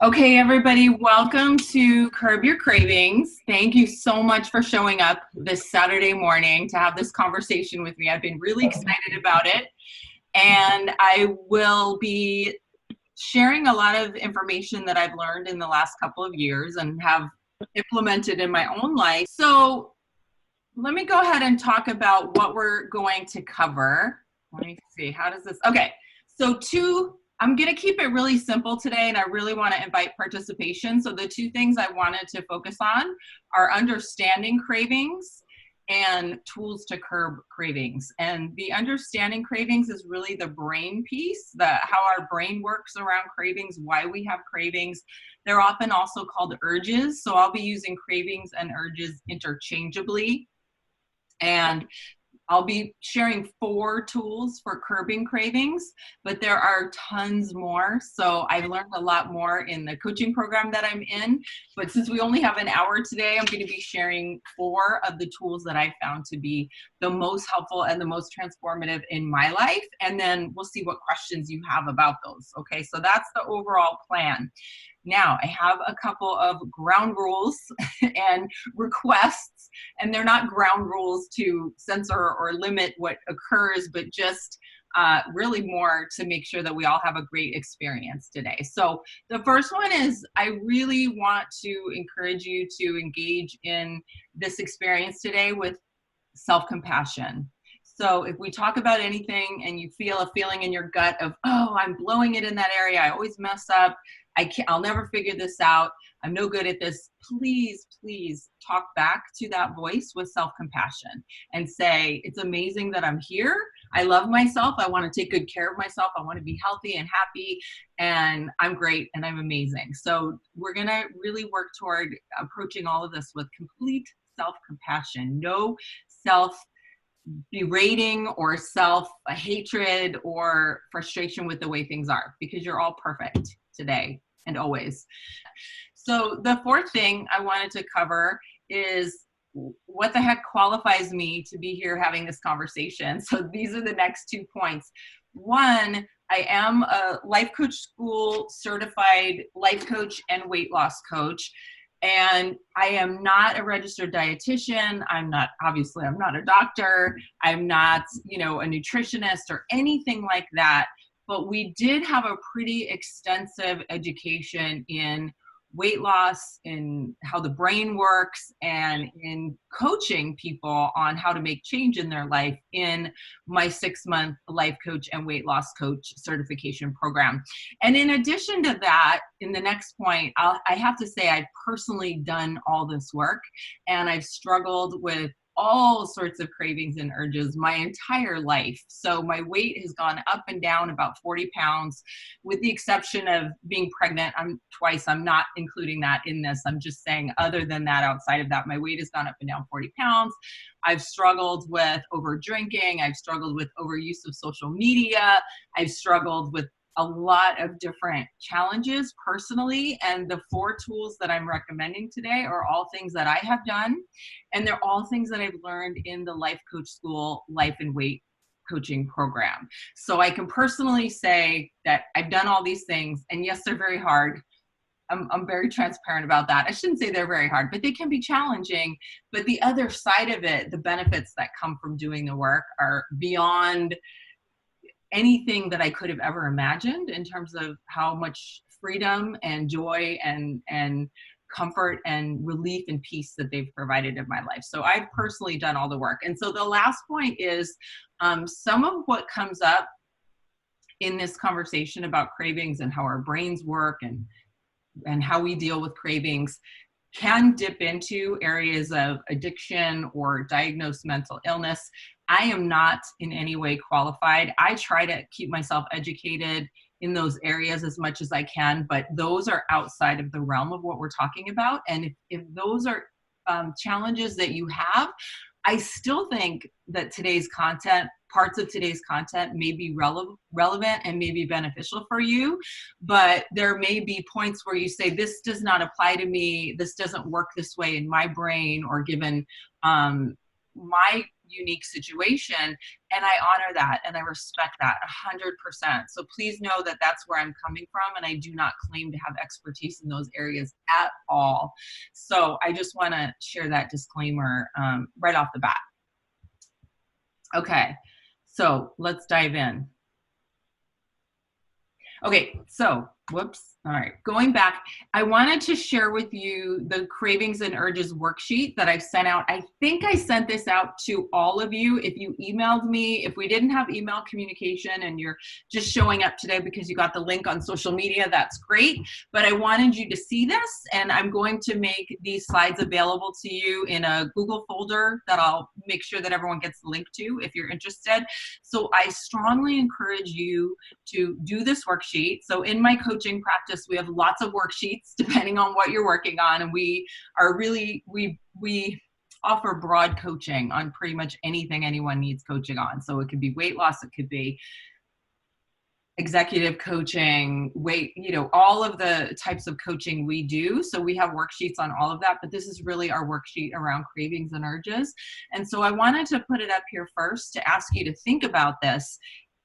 Okay, everybody, welcome to Curb Your Cravings. Thank you so much for showing up this Saturday morning to have this conversation with me. I've been really excited about it, and I will be sharing a lot of information that I've learned in the last couple of years and have implemented in my own life. So let me go ahead and talk about what we're going to cover. Let me see, how does this, okay. So I'm going to keep it really simple today, and I really want to invite participation. So the two things I wanted to focus on are understanding cravings and tools to curb cravings. And the understanding cravings is really the brain piece, how our brain works around cravings, why we have cravings. They're often also called urges. So I'll be using cravings and urges interchangeably. And I'll be sharing 4 tools for curbing cravings, but there are tons more. So I've learned a lot more in the coaching program that I'm in. But since we only have an hour today, I'm going to be sharing 4 of the tools that I found to be the most helpful and the most transformative in my life. And then we'll see what questions you have about those. Okay, so that's the overall plan. Now, I have a couple of ground rules and requests, and they're not ground rules to censor or limit what occurs, but just really more to make sure that we all have a great experience today. So the first one is I really want to encourage you to engage in this experience today with self-compassion. So if we talk about anything and you feel a feeling in your gut of, oh, I'm blowing it in that area, I always mess up, I'll never figure this out, I'm no good at this, please talk back to that voice with self-compassion and say, it's amazing that I'm here. I love myself. I want to take good care of myself. I want to be healthy and happy, and I'm great and I'm amazing. So we're going to really work toward approaching all of this with complete self-compassion, no self-berating or self-hatred or frustration with the way things are, because you're all perfect today and always. So the 4th thing I wanted to cover is what the heck qualifies me to be here having this conversation. So these are the next 2 points. 1, I am a life coach school certified life coach and weight loss coach. And I am not a registered dietitian. I'm not a doctor. I'm not, a nutritionist or anything like that. But we did have a pretty extensive education in weight loss, in how the brain works, and in coaching people on how to make change in their life in my 6-month life coach and weight loss coach certification program. And in addition to that, in the next point, I have to say I've personally done all this work, and I've struggled with all sorts of cravings and urges my entire life. So my weight has gone up and down about 40 pounds, with the exception of being pregnant. I'm not including that in this. I'm just saying, other than that, outside of that, my weight has gone up and down 40 pounds. I've struggled with over drinking. I've struggled with overuse of social media. I've struggled with a lot of different challenges personally, and the 4 tools that I'm recommending today are all things that I have done, and they're all things that I've learned in the Life Coach School Life and Weight Coaching program. So I can personally say that I've done all these things, and yes, they're very hard. I'm very transparent about that. I shouldn't say they're very hard, but they can be challenging. But the other side of it, the benefits that come from doing the work, are beyond anything that I could have ever imagined in terms of how much freedom and joy and comfort and relief and peace that they've provided in my life. So I've personally done all the work. And so the last point is some of what comes up in this conversation about cravings and how our brains work and how we deal with cravings can dip into areas of addiction or diagnosed mental illness. I am not in any way qualified. I try to keep myself educated in those areas as much as I can, but those are outside of the realm of what we're talking about. And if those are challenges that you have, I still think that parts of today's content may be relevant and may be beneficial for you, but there may be points where you say, this does not apply to me, this doesn't work this way in my brain, or given my unique situation. And I honor that and I respect that 100%. So please know that that's where I'm coming from. And I do not claim to have expertise in those areas at all. So I just want to share that disclaimer right off the bat. Okay, so let's dive in. Okay, so whoops. All right, going back, I wanted to share with you the Cravings and Urges worksheet that I've sent out. I think I sent this out to all of you. If you emailed me, if we didn't have email communication and you're just showing up today because you got the link on social media, that's great. But I wanted you to see this, and I'm going to make these slides available to you in a Google folder that I'll make sure that everyone gets the link to if you're interested. So I strongly encourage you to do this worksheet. So in my coaching practice, we have lots of worksheets depending on what you're working on. And we are really, we offer broad coaching on pretty much anything anyone needs coaching on. So it could be weight loss, it could be executive coaching, weight, all of the types of coaching we do. So we have worksheets on all of that, but this is really our worksheet around cravings and urges. And so I wanted to put it up here first to ask you to think about this,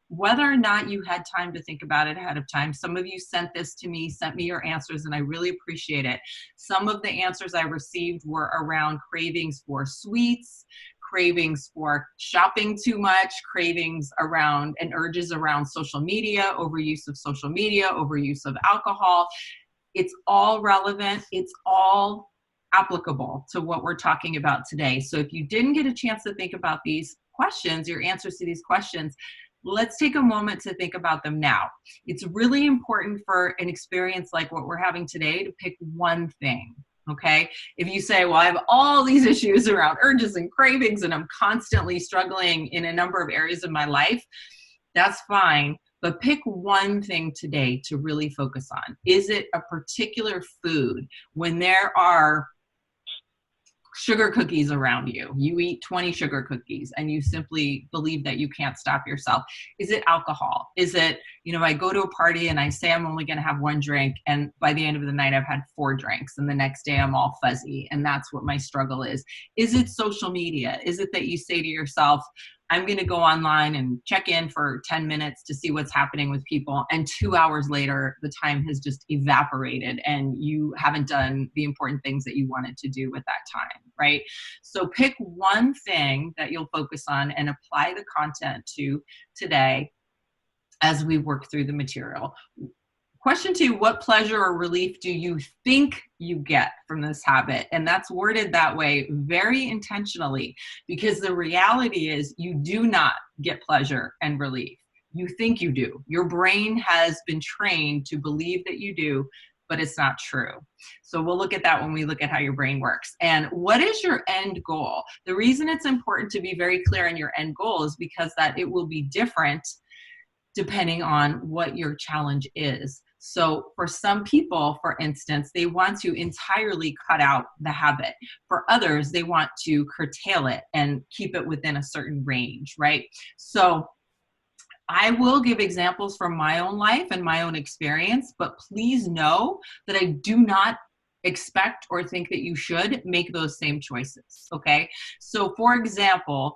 whether or not you had time to think about it ahead of time. Some of you sent this to me, sent me your answers, and I really appreciate it. Some of the answers I received were around cravings for sweets, cravings for shopping too much, cravings around and urges around social media, overuse of social media, overuse of alcohol. It's all relevant. It's all applicable to what we're talking about today. So if you didn't get a chance to think about these questions, your answers to these questions, let's take a moment to think about them now. It's really important for an experience like what we're having today to pick one thing, okay? If you say, well, I have all these issues around urges and cravings and I'm constantly struggling in a number of areas of my life, that's fine. But pick one thing today to really focus on. Is it a particular food? When there are sugar cookies around you, you eat 20 sugar cookies and you simply believe that you can't stop yourself. Is it alcohol? Is it, I go to a party and I say I'm only going to have one drink, and by the end of the night I've had 4 drinks, and the next day I'm all fuzzy, and that's what my struggle is. Is it social media? Is it that you say to yourself, I'm going to go online and check in for 10 minutes to see what's happening with people, and 2 hours later, the time has just evaporated and you haven't done the important things that you wanted to do with that time, right? So pick one thing that you'll focus on and apply the content to today as we work through the material. Question 2, what pleasure or relief do you think you get from this habit? And that's worded that way very intentionally, because the reality is you do not get pleasure and relief. You think you do. Your brain has been trained to believe that you do, but it's not true. So we'll look at that when we look at how your brain works. And what is your end goal? The reason it's important to be very clear on your end goal is because that it will be different depending on what your challenge is. So for some people, for instance, they want to entirely cut out the habit. For others, they want to curtail it and keep it within a certain range, right? So I will give examples from my own life and my own experience, but please know that I do not expect or think that you should make those same choices, okay? So for example,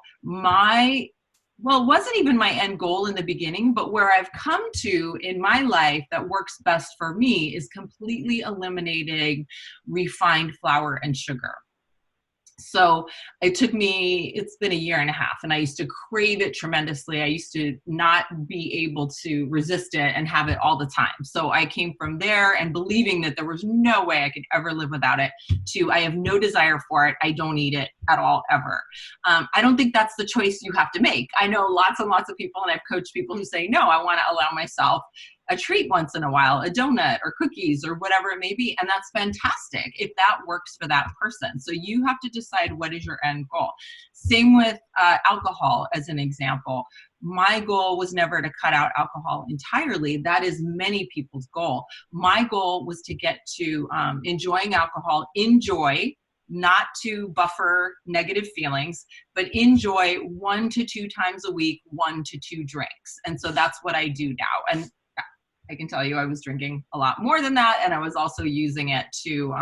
it wasn't even my end goal in the beginning, but where I've come to in my life that works best for me is completely eliminating refined flour and sugar. So it's been 1.5 years, and I used to crave it tremendously. I used to not be able to resist it and have it all the time. So I came from there and believing that there was no way I could ever live without it to I have no desire for it. I don't eat it at all, ever. I don't think that's the choice you have to make. I know lots and lots of people, and I've coached people who say, no, I want to allow myself a treat once in a while, a donut or cookies or whatever it may be. And that's fantastic if that works for that person. So you have to decide what is your end goal. Same with alcohol as an example. My goal was never to cut out alcohol entirely. That is many people's goal. My goal was to get to enjoying alcohol, not to buffer negative feelings, but enjoy 1 to 2 times a week, 1 to 2 drinks. And so that's what I do now. And I can tell you I was drinking a lot more than that, and I was also using it to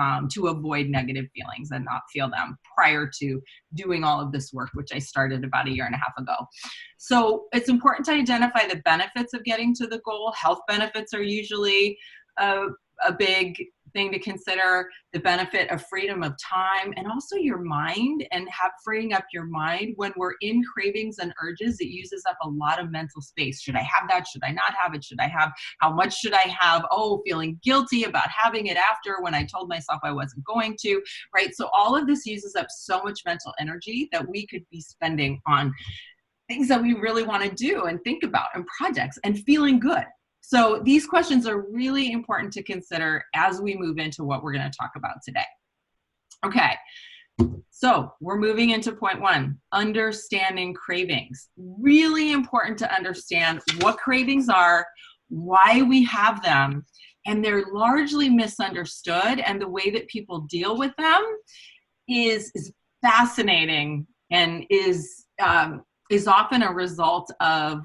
avoid negative feelings and not feel them prior to doing all of this work, which I started about a year and a half ago. So it's important to identify the benefits of getting to the goal. Health benefits are usually a big thing to consider, the benefit of freedom of time and also your mind, and freeing up your mind. When we're in cravings and urges, it uses up a lot of mental space. Should I have that? Should I not have it? Should I have, how much should I have? Oh, feeling guilty about having it after when I told myself I wasn't going to, right? So all of this uses up so much mental energy that we could be spending on things that we really want to do and think about and projects and feeling good. So these questions are really important to consider as we move into what we're going to talk about today. Okay, so we're moving into point one, understanding cravings. Really important to understand what cravings are, why we have them, and they're largely misunderstood, and the way that people deal with them is fascinating and is often a result of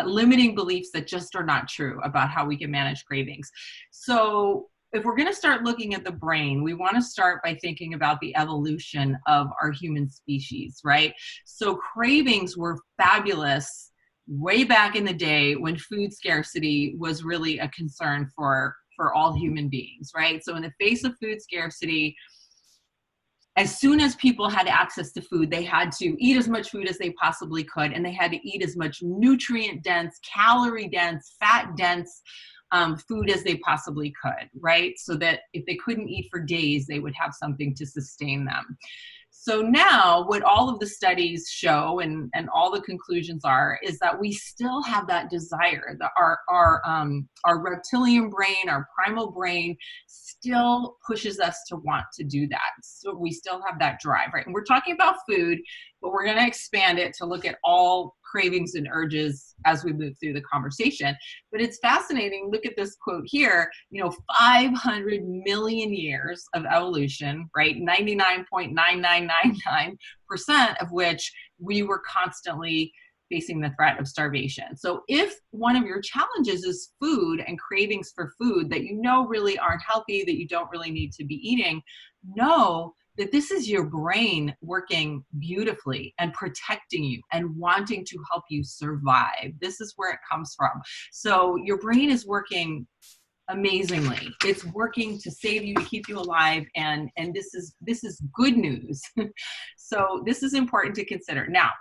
limiting beliefs that just are not true about how we can manage cravings. So if we're going to start looking at the brain, we want to start by thinking about the evolution of our human species, right? So cravings were fabulous way back in the day when food scarcity was really a concern for all human beings, right? So in the face of food scarcity, as soon as people had access to food, they had to eat as much food as they possibly could, and they had to eat as much nutrient-dense, calorie-dense, fat-dense food as they possibly could, right? So that if they couldn't eat for days, they would have something to sustain them. So now what all of the studies show and all the conclusions are is that we still have that desire, that our reptilian brain, our primal brain still pushes us to want to do that. So we still have that drive, right? And we're talking about food, but we're going to expand it to look at all cravings and urges as we move through the conversation. But it's fascinating. Look at this quote here, 500 million years of evolution, right? 99.9999% of which we were constantly facing the threat of starvation. So if one of your challenges is food and cravings for food that really aren't healthy, that you don't really need to be eating, know that this is your brain working beautifully and protecting you and wanting to help you survive. This is where it comes from. So your brain is working amazingly. It's working to save you, to keep you alive, and this is good news. So this is important to consider. Now,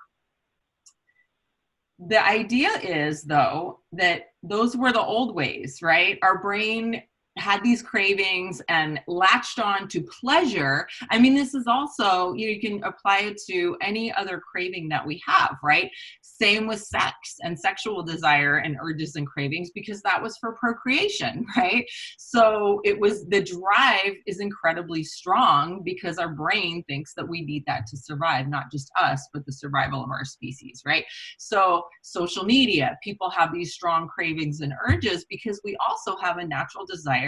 the idea is, though, that those were the old ways, right? Our brain had these cravings and latched on to pleasure. I mean, this is also, you can apply it to any other craving that we have, right? Same with sex and sexual desire and urges and cravings, because that was for procreation, right? So the drive is incredibly strong because our brain thinks that we need that to survive, not just us, but the survival of our species, right? So social media, people have these strong cravings and urges because we also have a natural desire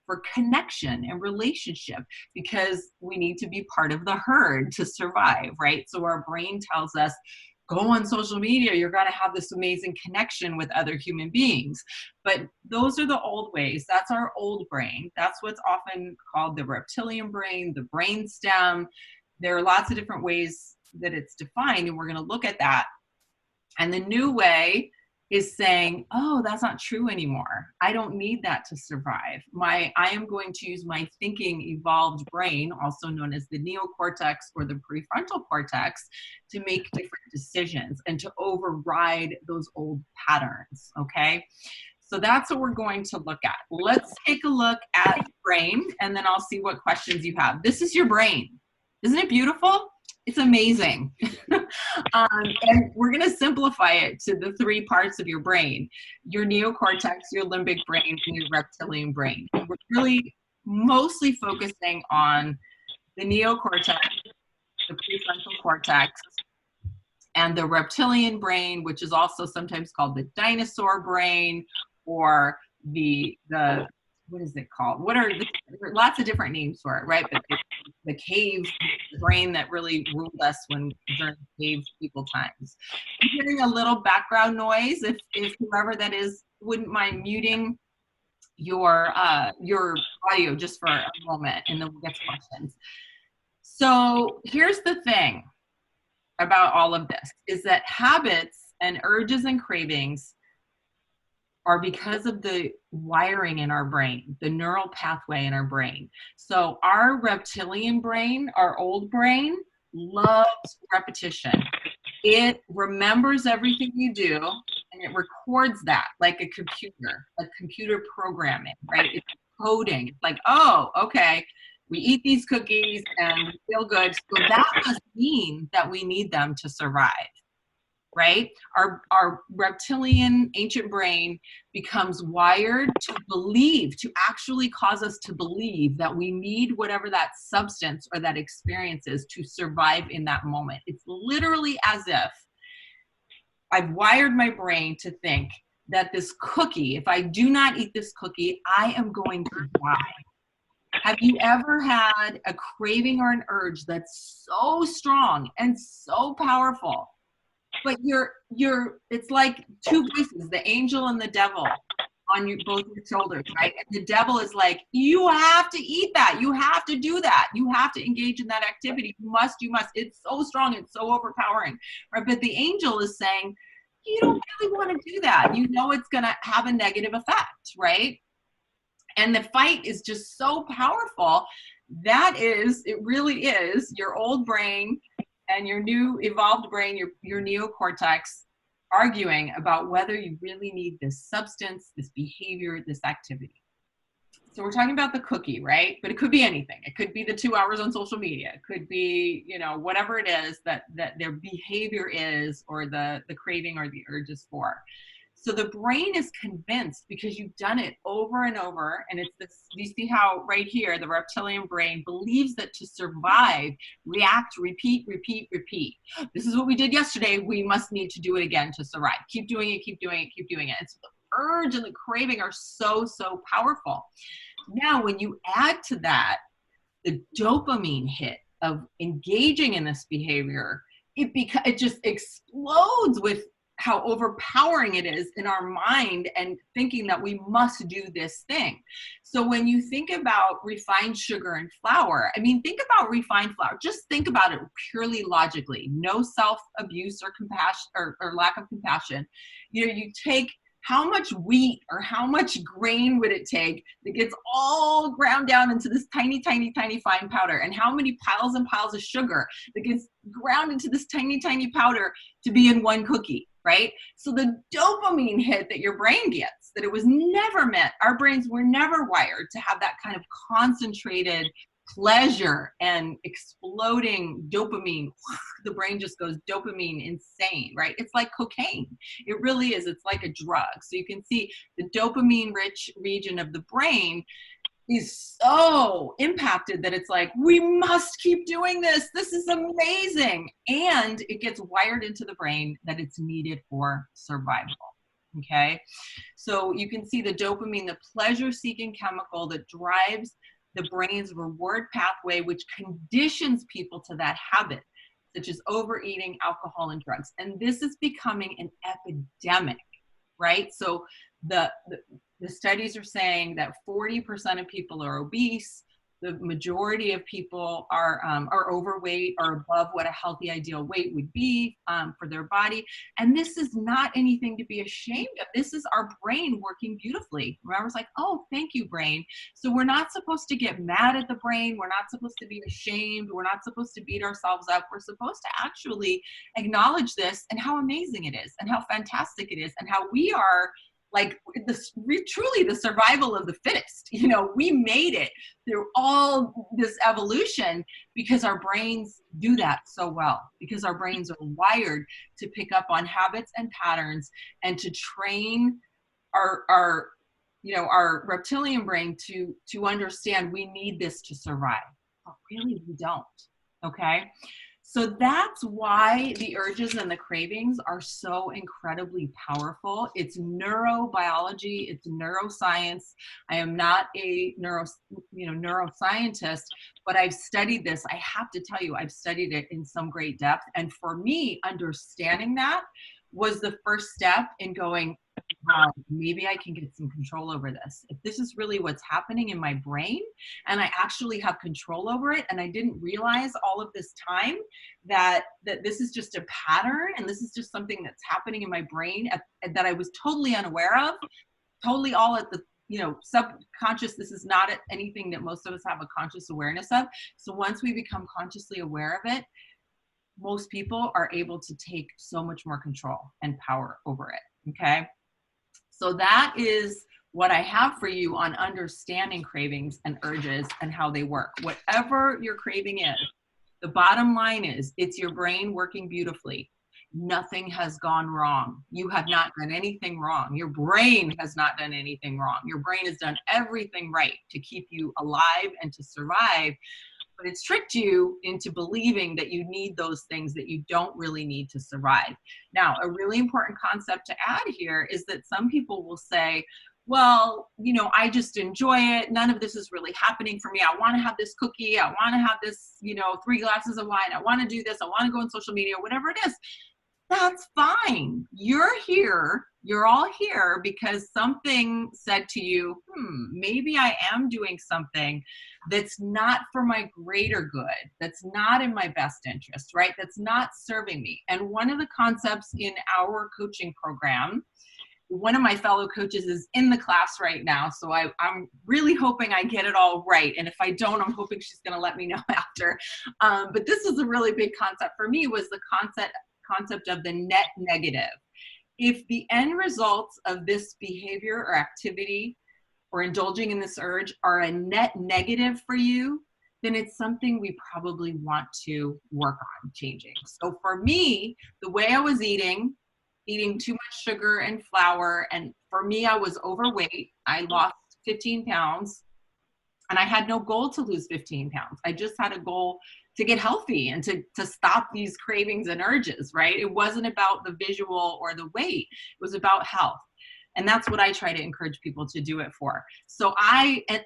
for connection and relationship, because we need to be part of the herd to survive, right? So our brain tells us, go on social media, you're going to have this amazing connection with other human beings. But those are the old ways. That's our old brain. That's what's often called the reptilian brain, the brain stem. There are lots of different ways that it's defined, and we're going to look at that. And the new way is saying, oh, that's not true anymore. I don't need that to survive. I am going to use my thinking evolved brain, also known as the neocortex or the prefrontal cortex, to make different decisions and to override those old patterns, okay? So that's what we're going to look at. Let's take a look at your brain, and then I'll see what questions you have. This is your brain. Isn't it beautiful? It's amazing. And we're going to simplify it to the three parts of your brain: your neocortex, your limbic brain, and your reptilian brain. And we're really mostly focusing on the neocortex, the prefrontal cortex, and the reptilian brain, which is also sometimes called the dinosaur brain, or the what is it called? There are lots of different names for it, right? But the cave brain that really ruled us during cave people times. I'm hearing a little background noise. If whoever that is wouldn't mind muting your audio just for a moment, and then we'll get to questions. So here's the thing about all of this, is that habits and urges and cravings are because of the wiring in our brain, the neural pathway in our brain. So our reptilian brain, our old brain, loves repetition. It remembers everything you do, and it records that like a computer programming, right? It's coding. It's like, oh, okay, we eat these cookies and we feel good. So that must mean that we need them to survive, right? Our reptilian ancient brain becomes wired to believe, to actually cause us to believe that we need whatever that substance or that experience is to survive in that moment. It's literally as if I've wired my brain to think that this cookie, if I do not eat this cookie, I am going to die. Have you ever had a craving or an urge that's so strong and so powerful, but it's like two voices, the angel and the devil, on both your shoulders, right? And the devil is like, you have to eat that. You have to do that. You have to engage in that activity. You must. It's so strong. It's so overpowering, right? But the angel is saying, you don't really want to do that. You know it's going to have a negative effect, right? And the fight is just so powerful. It really is your old brain and your new evolved brain, your neocortex, arguing about whether you really need this substance, this behavior, this activity. So we're talking about the cookie, right? But it could be anything. It could be the 2 hours on social media. It could be, whatever it is that their behavior is, or the craving or the urge is for. So the brain is convinced, because you've done it over and over, and it's this, you see how right here, the reptilian brain believes that to survive, react, repeat, repeat, repeat. This is what we did yesterday. We must need to do it again to survive. Keep doing it, keep doing it, keep doing it. And so the urge and the craving are so, so powerful. Now, when you add to that the dopamine hit of engaging in this behavior, it just explodes with how overpowering it is in our mind and thinking that we must do this thing. So when you think about refined sugar and flour, think about refined flour. Just think about it purely logically. No self-abuse or compassion or lack of compassion. You take how much wheat or how much grain would it take that gets all ground down into this tiny, tiny, tiny fine powder? And how many piles and piles of sugar that gets ground into this tiny, tiny powder to be in one cookie, right? So the dopamine hit that your brain gets, that it was never meant, our brains were never wired to have that kind of concentrated pleasure and exploding dopamine. The brain just goes dopamine insane, right? It's like cocaine. It really is. It's like a drug. So you can see the dopamine rich region of the brain is so impacted that it's like, we must keep doing this. This is amazing. And it gets wired into the brain that it's needed for survival. Okay. So you can see the dopamine, the pleasure-seeking chemical that drives the brain's reward pathway, which conditions people to that habit, such as overeating, alcohol, and drugs. And this is becoming an epidemic, right? So the studies are saying that 40% of people are obese. The majority of people are overweight or above what a healthy ideal weight would be for their body. And this is not anything to be ashamed of. This is our brain working beautifully. Remember, it's like, oh, thank you, brain. So we're not supposed to get mad at the brain. We're not supposed to be ashamed. We're not supposed to beat ourselves up. We're supposed to actually acknowledge this and how amazing it is and how fantastic it is and how we are like truly the survival of the fittest. We made it through all this evolution because our brains do that so well, because our brains are wired to pick up on habits and patterns and to train our reptilian brain to understand we need this to survive. But really, we don't. Okay. So that's why the urges and the cravings are so incredibly powerful. It's neurobiology, it's neuroscience. I am not a neuroscientist, but I've studied this. I have to tell you, I've studied it in some great depth. And for me, understanding that was the first step in going, wow, maybe I can get some control over this. If this is really what's happening in my brain and I actually have control over it, and I didn't realize all of this time that this is just a pattern and this is just something that's happening in my brain that I was totally unaware of, totally all at the subconscious. This is not anything that most of us have a conscious awareness of. So once we become consciously aware of it, most people are able to take so much more control and power over it. Okay. So that is what I have for you on understanding cravings and urges and how they work. Whatever your craving is, the bottom line is it's your brain working beautifully. Nothing has gone wrong. You have not done anything wrong. Your brain has not done anything wrong. Your brain has done everything right to keep you alive and to survive. But it's tricked you into believing that you need those things that you don't really need to survive. Now, a really important concept to add here is that some people will say, well, I just enjoy it. None of this is really happening for me. I want to have this cookie. I want to have this, 3 glasses of wine. I want to do this. I want to go on social media, whatever it is. That's fine. You're here. You're all here because something said to you, maybe I am doing something that's not for my greater good. That's not in my best interest, right? That's not serving me. And one of the concepts in our coaching program, one of my fellow coaches is in the class right now. So I'm really hoping I get it all right. And if I don't, I'm hoping she's going to let me know after. But this is a really big concept for me, was the concept of the net negative. If the end results of this behavior or activity or indulging in this urge are a net negative for you, then it's something we probably want to work on changing. So for me, the way I was eating too much sugar and flour, and for me, I was overweight. I lost 15 pounds and I had no goal to lose 15 pounds. I just had a goal to get healthy and to stop these cravings and urges, right? It wasn't about the visual or the weight. It was about health. And that's what I try to encourage people to do it for. So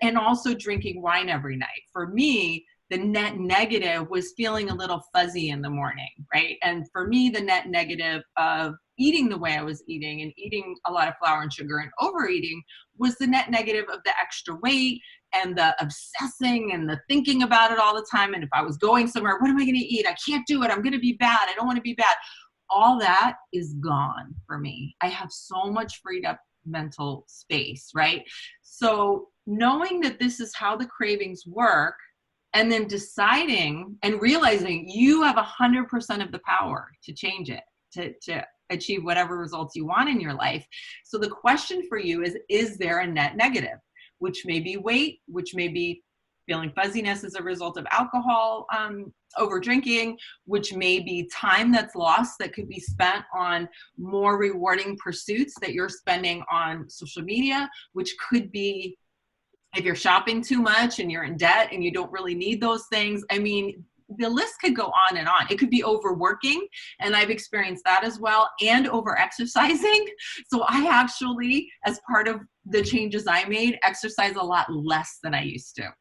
and also drinking wine every night. For me, the net negative was feeling a little fuzzy in the morning, right? And for me, the net negative of eating the way I was eating and eating a lot of flour and sugar and overeating was the net negative of the extra weight and the obsessing and the thinking about it all the time. And if I was going somewhere, what am I going to eat? I can't do it. I'm going to be bad. I don't want to be bad. All that is gone for me. I have so much freed up mental space, right? So knowing that this is how the cravings work, and then deciding and realizing you have 100% of the power to change it, to achieve whatever results you want in your life. So the question for you is there a net negative? Which may be weight, which may be feeling fuzziness as a result of alcohol, over drinking, which may be time that's lost that could be spent on more rewarding pursuits that you're spending on social media, which could be if you're shopping too much and you're in debt and you don't really need those things. I mean, the list could go on and on. It could be overworking, and I've experienced that as well, and over exercising. So I actually, as part of the changes I made, exercise a lot less than I used to.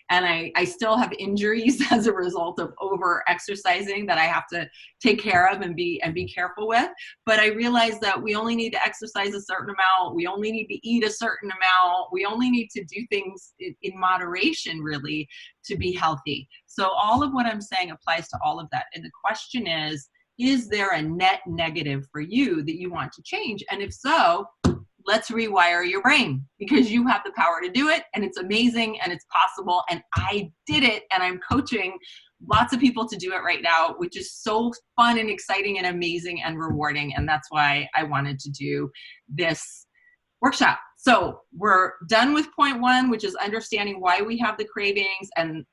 And I still have injuries as a result of over exercising that I have to take care of and be careful with. But I realized that we only need to exercise a certain amount. We only need to eat a certain amount. We only need to do things in moderation, really, to be healthy. So all of what I'm saying applies to all of that. And the question is there a net negative for you that you want to change? And if so, let's rewire your brain, because you have the power to do it, and it's amazing and it's possible. And I did it, and I'm coaching lots of people to do it right now, which is so fun and exciting and amazing and rewarding. And that's why I wanted to do this workshop. So we're done with point 1, which is understanding why we have the cravings and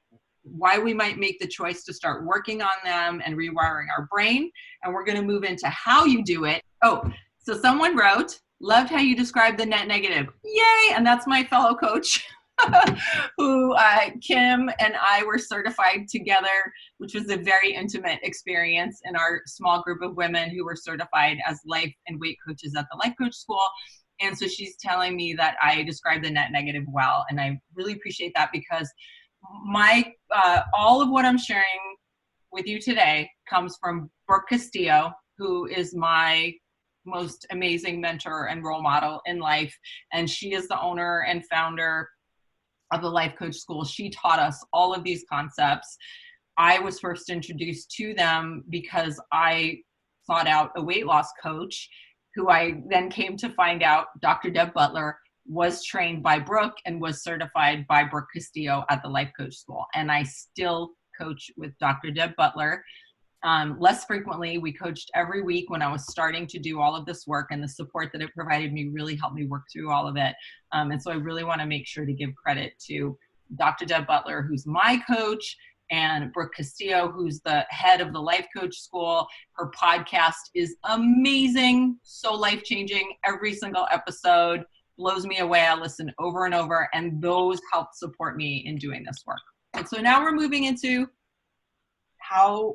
why we might make the choice to start working on them and rewiring our brain. And we're going to move into how you do it. Oh, so someone wrote, loved how you described the net negative. Yay! And that's my fellow coach who Kim and I were certified together, which was a very intimate experience in our small group of women who were certified as life and weight coaches at the Life Coach School. And so she's telling me that I described the net negative well. And I really appreciate that, because all of what I'm sharing with you today comes from Brooke Castillo, who is my most amazing mentor and role model in life. And she is the owner and founder of the Life Coach School. She taught us all of these concepts. I was first introduced to them because I sought out a weight loss coach who I then came to find out Dr. Deb Butler was trained by Brooke and was certified by Brooke Castillo at the Life Coach School. And I still coach with Dr. Deb Butler. Less frequently. We coached every week when I was starting to do all of this work, and the support that it provided me really helped me work through all of it. And so I really want to make sure to give credit to Dr. Deb Butler, who's my coach, and Brooke Castillo, who's the head of the Life Coach School. Her podcast is amazing, so life-changing. Every single episode blows me away. I listen over and over, and those help support me in doing this work. And so now we're moving into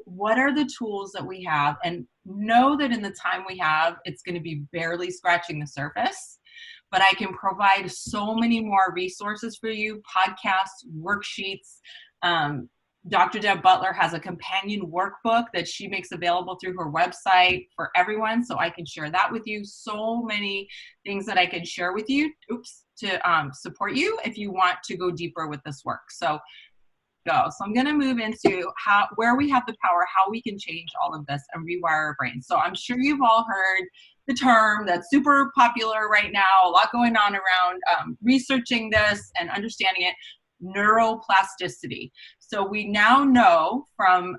what are the tools that we have, and know that in the time we have, it's going to be barely scratching the surface, but I can provide so many more resources for you, podcasts, worksheets. Dr. Deb Butler has a companion workbook that she makes available through her website for everyone, so I can share that with you. So many things that I can share with you to support you if you want to go deeper with this work. So I'm going to move into where we have the power, how we can change all of this and rewire our brain. So I'm sure you've all heard the term that's super popular right now, a lot going on around researching this and understanding it, neuroplasticity. So we now know from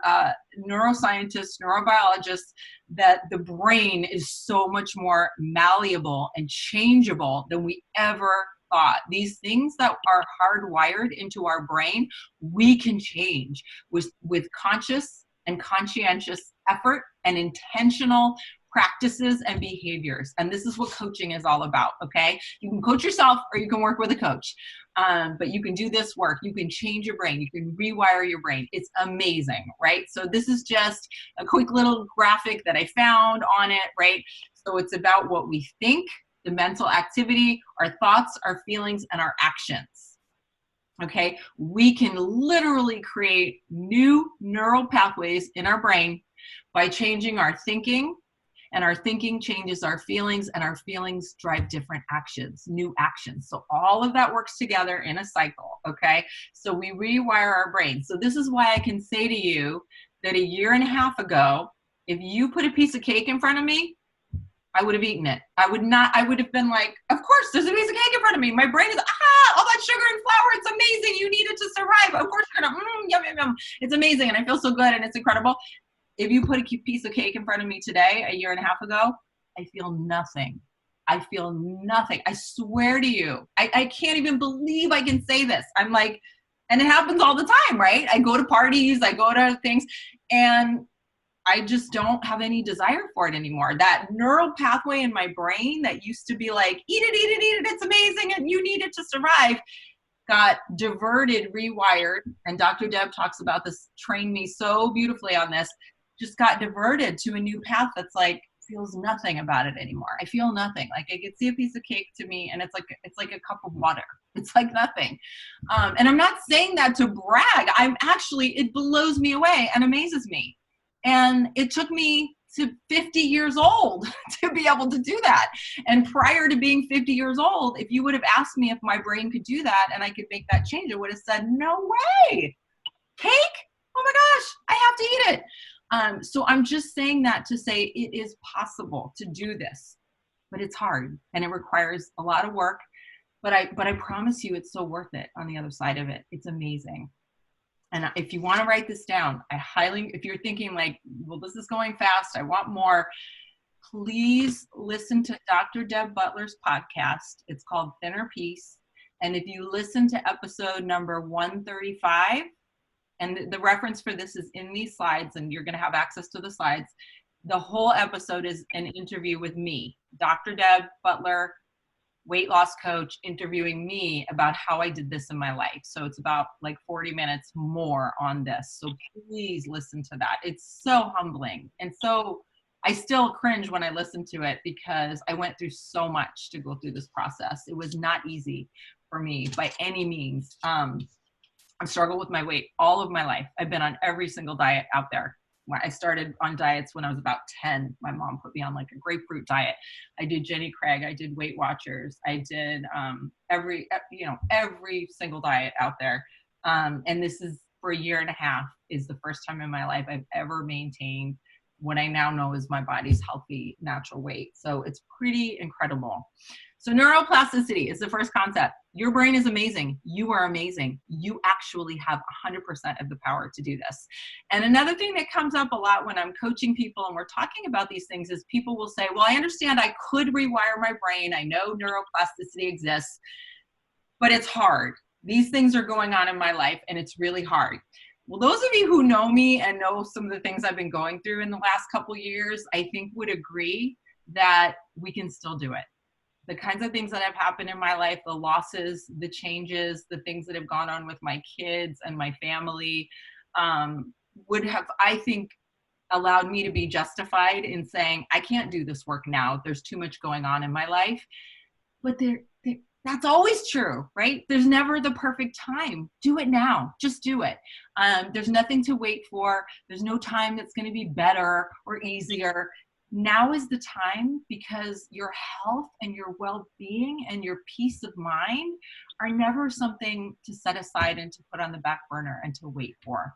neuroscientists, neurobiologists, that the brain is so much more malleable and changeable than we ever thought. These things that are hardwired into our brain, we can change with conscious and conscientious effort and intentional practices and behaviors. And this is what coaching is all about, okay? You can coach yourself or you can work with a coach, but you can do this work. You can change your brain. You can rewire your brain. It's amazing, right? So this is just a quick little graphic that I found on it, right? So it's about what we think, the mental activity, our thoughts, our feelings, and our actions. Okay, we can literally create new neural pathways in our brain by changing our thinking, and our thinking changes our feelings, and our feelings drive different actions, new actions. So all of that works together in a cycle, okay? So we rewire our brain. So this is why I can say to you that 1.5 years ago, if you put a piece of cake in front of me, I would have eaten it. I would have been like, of course, there's a piece of cake in front of me. My brain is, all that sugar and flour, it's amazing. You need it to survive. Of course you're gonna, yum, yum, yum. It's amazing and I feel so good and it's incredible. If you put a piece of cake in front of me today, 1.5 years ago, I feel nothing. I feel nothing. I swear to you, I can't even believe I can say this. I'm like, and it happens all the time, right? I go to parties, I go to things, and I just don't have any desire for it anymore. That neural pathway in my brain that used to be like, eat it, eat it, eat it, it's amazing, and you need it to survive, got diverted, rewired, and Dr. Deb talks about this, trained me so beautifully on this, just got diverted to a new path that's like, feels nothing about it anymore. I feel nothing. Like I could see a piece of cake to me and it's like a cup of water. It's like nothing. And I'm not saying that to brag. It blows me away and amazes me. And it took me to 50 years old to be able to do that. And prior to being 50 years old, if you would have asked me if my brain could do that and I could make that change, I would have said, no way. Cake? Oh my gosh, I have to eat it. So I'm just saying that to say it is possible to do this, but it's hard and it requires a lot of work. But I promise you, it's so worth it on the other side of it. It's amazing. And if you want to write this down, if you're thinking like, well, this is going fast, I want more, please listen to Dr. Deb Butler's podcast. It's called Thinner Peace. And if you listen to episode number 135, and the reference for this is in these slides, and you're going to have access to the slides, the whole episode is an interview with me, Dr. Deb Butler, weight loss coach, interviewing me about how I did this in my life. So it's about like 40 minutes more on this. So please listen to that. It's so humbling. And so I still cringe when I listen to it because I went through so much to go through this process. It was not easy for me by any means. I've struggled with my weight all of my life. I've been on every single diet out there. I started on diets when I was about 10. My mom put me on like a grapefruit diet. I did Jenny Craig. I did Weight Watchers. I did every single diet out there. And this is for a year and a half is the first time in my life I've ever maintained what I now know is my body's healthy, natural weight. So it's pretty incredible. So neuroplasticity is the first concept. Your brain is amazing. You are amazing. You actually have 100% of the power to do this. And another thing that comes up a lot when I'm coaching people and we're talking about these things is people will say, well, I understand I could rewire my brain. I know neuroplasticity exists, but it's hard. These things are going on in my life and it's really hard. Well, those of you who know me and know some of the things I've been going through in the last couple of years, I think would agree that we can still do it. The kinds of things that have happened in my life, the losses, the changes, the things that have gone on with my kids and my family would have, I think, allowed me to be justified in saying, I can't do this work now. There's too much going on in my life. But that's always true, right? There's never the perfect time. Do it now. Just do it. There's nothing to wait for. There's no time that's going to be better or easier. Now is the time because your health and your well-being and your peace of mind are never something to set aside and to put on the back burner and to wait for.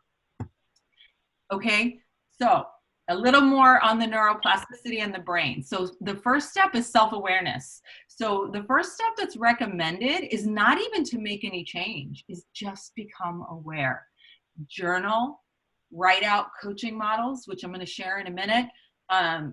Okay, so a little more on the neuroplasticity and the brain. So the first step is self-awareness. So the first step that's recommended is not even to make any change, is just become aware. Journal, write out coaching models, which I'm going to share in a minute.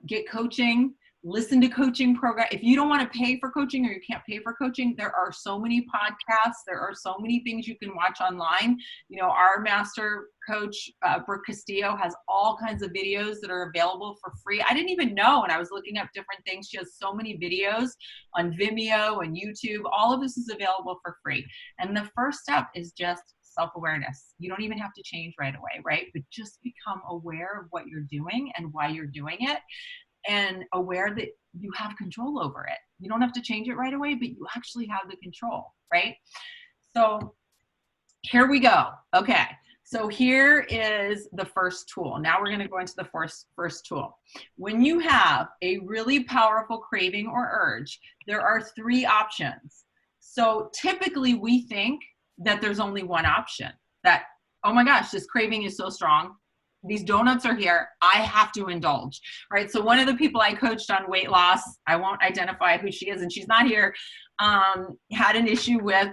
Get coaching, listen to coaching program. If you don't want to pay for coaching or you can't pay for coaching, there are so many podcasts. There are so many things you can watch online. You know, our master coach, Brooke Castillo, has all kinds of videos that are available for free. I didn't even know, and I was looking up different things. She has so many videos on Vimeo and YouTube. All of this is available for free. And the first step is just self-awareness. You don't even have to change right away, right? But just become aware of what you're doing and why you're doing it, and aware that you have control over it. You don't have to change it right away, but you actually have the control, right? So here we go. Okay. So here is the first tool. Now we're going to go into the first tool. When you have a really powerful craving or urge, there are three options. So typically we think that there's only one option, that, oh my gosh, this craving is so strong. These donuts are here. I have to indulge, right? So one of the people I coached on weight loss, I won't identify who she is and she's not here, had an issue with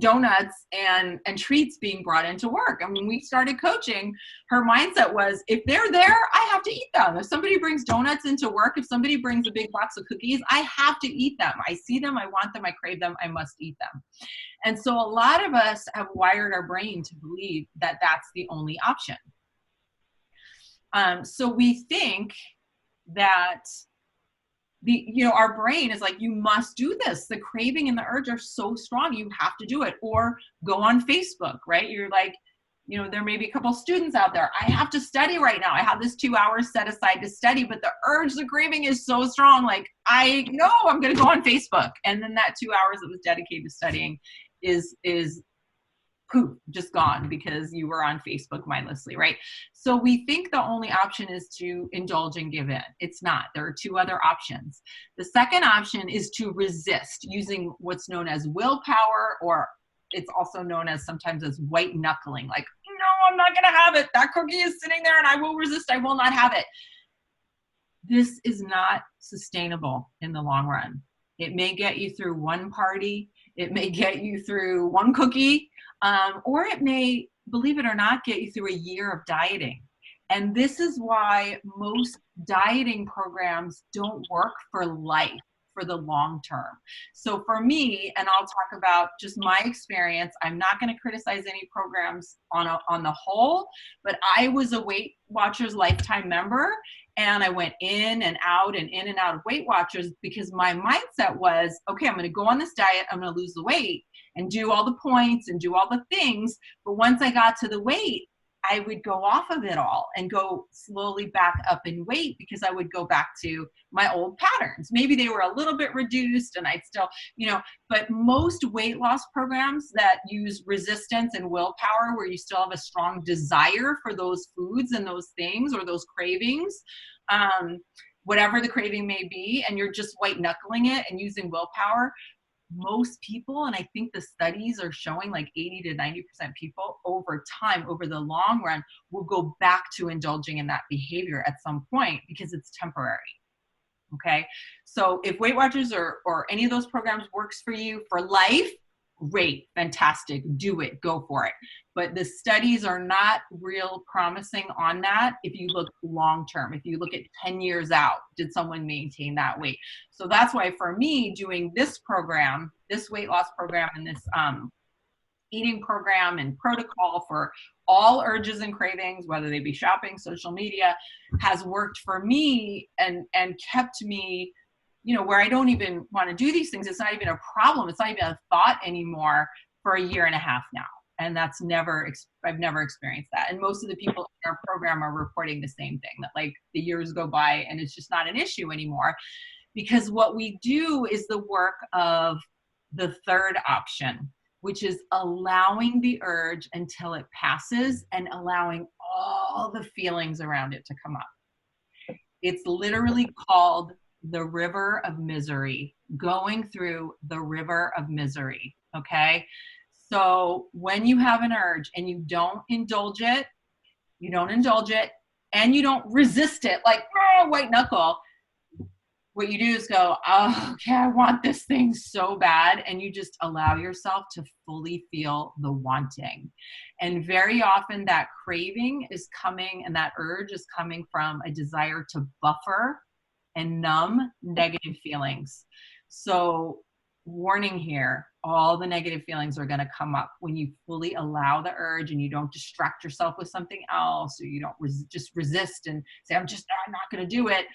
donuts and treats being brought into work. And when we started coaching, her mindset was, if they're there, I have to eat them. If somebody brings donuts into work, if somebody brings a big box of cookies, I have to eat them. I see them, I want them, I crave them, I must eat them. And so a lot of us have wired our brain to believe that that's the only option. So we think that our brain is like, you must do this. The craving and the urge are so strong. You have to do it. Or go on Facebook, right? You're like, there may be a couple students out there. I have to study right now. I have this 2 hours set aside to study, but the urge, the craving is so strong. Like, I know I'm going to go on Facebook. And then that 2 hours that was dedicated to studying is poof, just gone because you were on Facebook mindlessly, right? So we think the only option is to indulge and give in. It's not. There are two other options. The second option is to resist using what's known as willpower, or it's also known as sometimes as white knuckling. Like, no, I'm not going to have it. That cookie is sitting there and I will resist. I will not have it. This is not sustainable in the long run. It may get you through one party. It may get you through one cookie, or it may, believe it or not, get you through a year of dieting. And this is why most dieting programs don't work for life, for the long term. So for me, and I'll talk about just my experience, I'm not going to criticize any programs on the whole, but I was a Weight Watchers lifetime member, and I went in and out of Weight Watchers because my mindset was, okay, I'm going to go on this diet, I'm going to lose the weight and do all the points and do all the things. But once I got to the weight, I would go off of it all and go slowly back up in weight because I would go back to my old patterns. Maybe they were a little bit reduced and I'd still, but most weight loss programs that use resistance and willpower, where you still have a strong desire for those foods and those things or those cravings, whatever the craving may be, and you're just white knuckling it and using willpower, most people, and I think the studies are showing like 80 to 90% people over time, over the long run, will go back to indulging in that behavior at some point because it's temporary. Okay. So if Weight Watchers or any of those programs works for you for life, great, fantastic, do it, go for it. But the studies are not real promising on that. If you look long-term, if you look at 10 years out, did someone maintain that weight? So that's why for me, doing this program, this weight loss program and this eating program and protocol for all urges and cravings, whether they be shopping, social media, has worked for me and kept me, where I don't even want to do these things. It's not even a problem. It's not even a thought anymore for a year and a half now. And that's I've never experienced that. And most of the people in our program are reporting the same thing, that like the years go by and it's just not an issue anymore. Because what we do is the work of the third option, which is allowing the urge until it passes and allowing all the feelings around it to come up. It's literally called the river of misery, going through the river of misery. Okay. So when you have an urge and you don't indulge it, and you don't resist it, like white knuckle, what you do is go, oh, okay, I want this thing so bad. And you just allow yourself to fully feel the wanting. And very often that craving is coming and that urge is coming from a desire to buffer and numb negative feelings. So warning here, all the negative feelings are going to come up when you fully allow the urge and you don't distract yourself with something else, or you don't just resist and say, I'm not going to do it.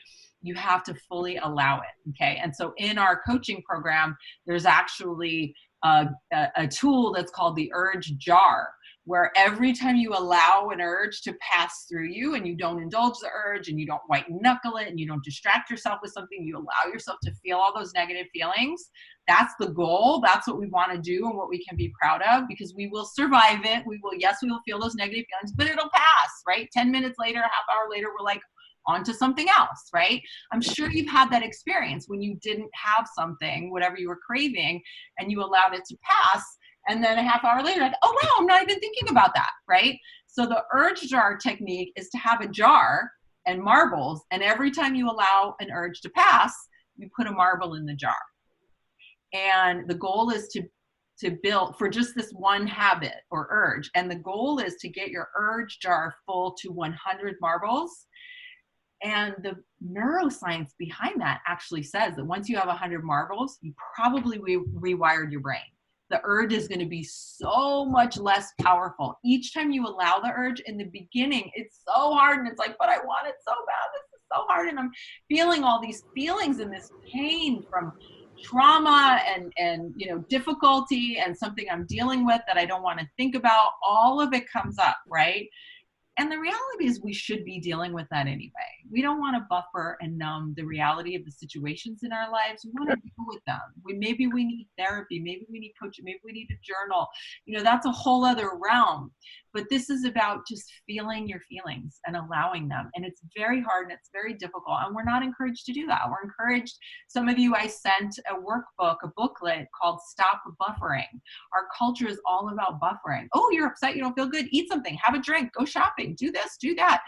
You have to fully allow it. Okay. And so in our coaching program, there's actually a tool that's called the urge jar, where every time you allow an urge to pass through you and you don't indulge the urge and you don't white knuckle it and you don't distract yourself with something, you allow yourself to feel all those negative feelings. That's the goal. That's what we want to do and what we can be proud of, because we will survive it. We will feel those negative feelings, but it'll pass, right? 10 minutes later, a half hour later, we're like, on to something else, right? I'm sure you've had that experience when you didn't have something, whatever you were craving, and you allowed it to pass. And then a half hour later, like, oh, wow, I'm not even thinking about that, right? So the urge jar technique is to have a jar and marbles. And every time you allow an urge to pass, you put a marble in the jar. And the goal is to build for just this one habit or urge. And the goal is to get your urge jar full to 100 marbles. And the neuroscience behind that actually says that once you have 100 marbles, you probably rewired your brain. The urge is going to be so much less powerful. Each time you allow the urge, in the beginning, it's so hard and it's like, but I want it so bad. This is so hard. And I'm feeling all these feelings and this pain from trauma and difficulty and something I'm dealing with that I don't want to think about. All of it comes up, right? And the reality is we should be dealing with that anyway. We don't want to buffer and numb the reality of the situations in our lives. We want to deal with them. Maybe we need therapy. Maybe we need coaching. Maybe we need a journal. That's a whole other realm. But this is about just feeling your feelings and allowing them. And it's very hard and it's very difficult. And we're not encouraged to do that. We're encouraged. Some of you, I sent a workbook, a booklet called Stop Buffering. Our culture is all about buffering. Oh, you're upset. You don't feel good. Eat something. Have a drink. Go shopping. Do this. Do that.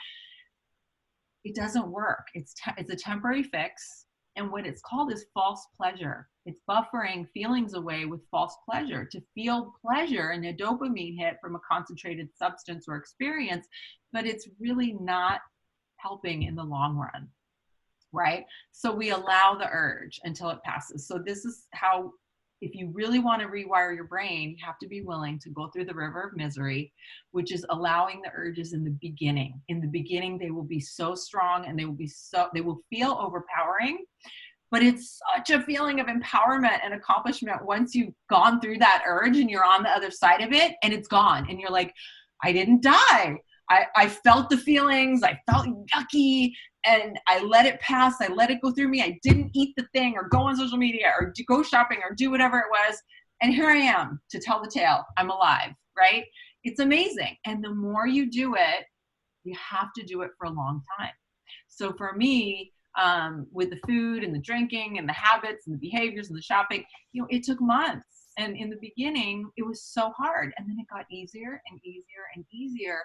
It doesn't work. It's a temporary fix. And what it's called is false pleasure. It's buffering feelings away with false pleasure, to feel pleasure and a dopamine hit from a concentrated substance or experience, but it's really not helping in the long run, right? So we allow the urge until it passes. So this is how, if you really want to rewire your brain, you have to be willing to go through the river of misery, which is allowing the urges in the beginning. In the beginning, they will be so strong and they will feel overpowering, but it's such a feeling of empowerment and accomplishment once you've gone through that urge and you're on the other side of it and it's gone. And you're like, I didn't die. I felt the feelings. I felt yucky, and I let it pass. I let it go through me. I didn't eat the thing or go on social media or go shopping or do whatever it was. And here I am to tell the tale. I'm alive, right? It's amazing. And the more you do it, you have to do it for a long time. So for me, with the food and the drinking and the habits and the behaviors and the shopping, it took months. And in the beginning, it was so hard. And then it got easier and easier and easier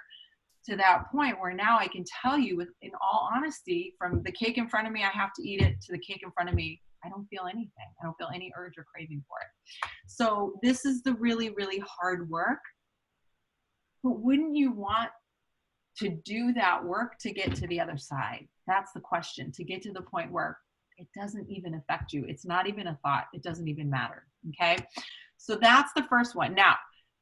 to that point where now I can tell you in all honesty, from the cake in front of me, I have to eat it, to the cake in front of me, I don't feel anything. I don't feel any urge or craving for it. So this is the really, really hard work. But wouldn't you want to do that work to get to the other side? That's the question, to get to the point where it doesn't even affect you. It's not even a thought. It doesn't even matter. Okay. So that's the first one. Now,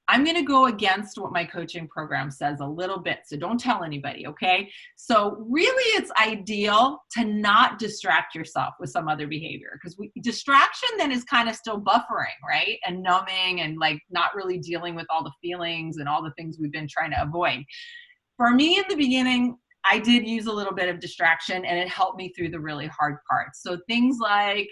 I'm going to go against what my coaching program says a little bit. So don't tell anybody. Okay. So really it's ideal to not distract yourself with some other behavior, because distraction then is kind of still buffering, right? And numbing and like not really dealing with all the feelings and all the things we've been trying to avoid. For me in the beginning, I did use a little bit of distraction, and it helped me through the really hard parts. So things like,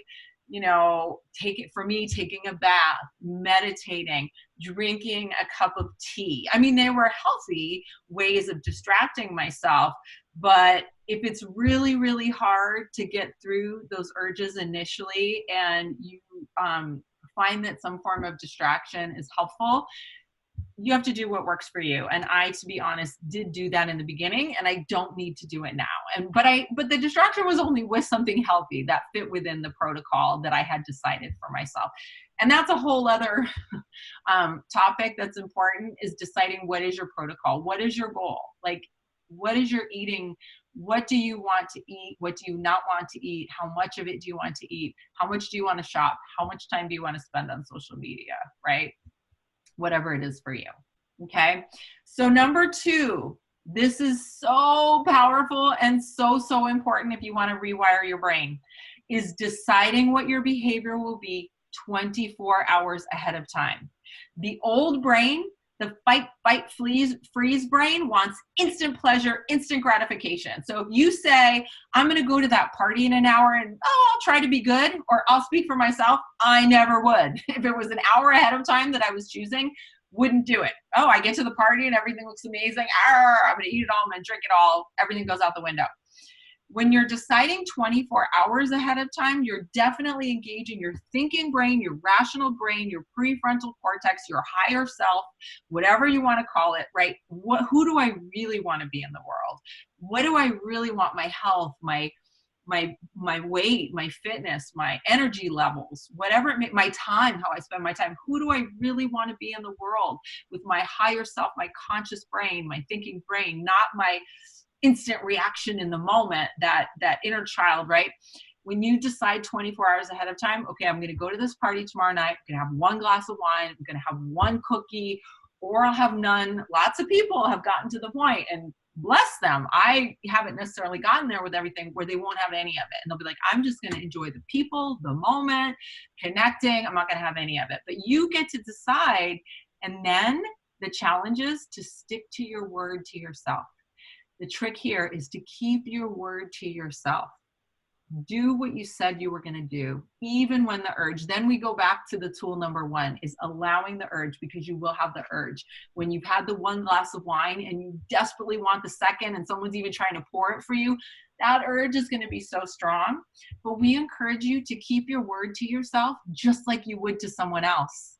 taking a bath, meditating, drinking a cup of tea. I mean, they were healthy ways of distracting myself. But if it's really, really hard to get through those urges initially, and you find that some form of distraction is helpful, you have to do what works for you. And I, to be honest, did do that in the beginning, and I don't need to do it now. But the distraction was only with something healthy that fit within the protocol that I had decided for myself. And that's a whole other topic that's important, is deciding what is your protocol? What is your goal? Like, what is your eating? What do you want to eat? What do you not want to eat? How much of it do you want to eat? How much do you want to shop? How much time do you want to spend on social media, right? Whatever it is for you. Okay. So number 2, this is so powerful and so, so important if you want to rewire your brain, is deciding what your behavior will be 24 hours ahead of time. The old brain, the fight, freeze brain, wants instant pleasure, instant gratification. So if you say, I'm going to go to that party in an hour and I'll try to be good, or I'll speak for myself, I never would. If it was an hour ahead of time that I was choosing, wouldn't do it. Oh, I get to the party and everything looks amazing. I'm going to eat it all. I'm going to drink it all. Everything goes out the window. When you're deciding 24 hours ahead of time, you're definitely engaging your thinking brain, your rational brain, your prefrontal cortex, your higher self, whatever you want to call it, right? Who do I really want to be in the world? What do I really want? My health, my weight, my fitness, my energy levels, whatever it may, my time, how I spend my time. Who do I really want to be in the world with my higher self, my conscious brain, my thinking brain, not my instant reaction in the moment, that inner child, right? When you decide 24 hours ahead of time, okay, I'm going to go to this party tomorrow night. I'm going to have one glass of wine. I'm going to have one cookie, or I'll have none. Lots of people have gotten to the point, and bless them, I haven't necessarily gotten there with everything where they won't have any of it. And they'll be like, I'm just going to enjoy the people, the moment, connecting. I'm not going to have any of it. But you get to decide. And then the challenge is to stick to your word to yourself. The trick here is to keep your word to yourself. Do what you said you were going to do, even when the urge. Then we go back to the tool number 1, is allowing the urge, because you will have the urge. When you've had the one glass of wine and you desperately want the second, and someone's even trying to pour it for you, that urge is going to be so strong. But we encourage you to keep your word to yourself, just like you would to someone else.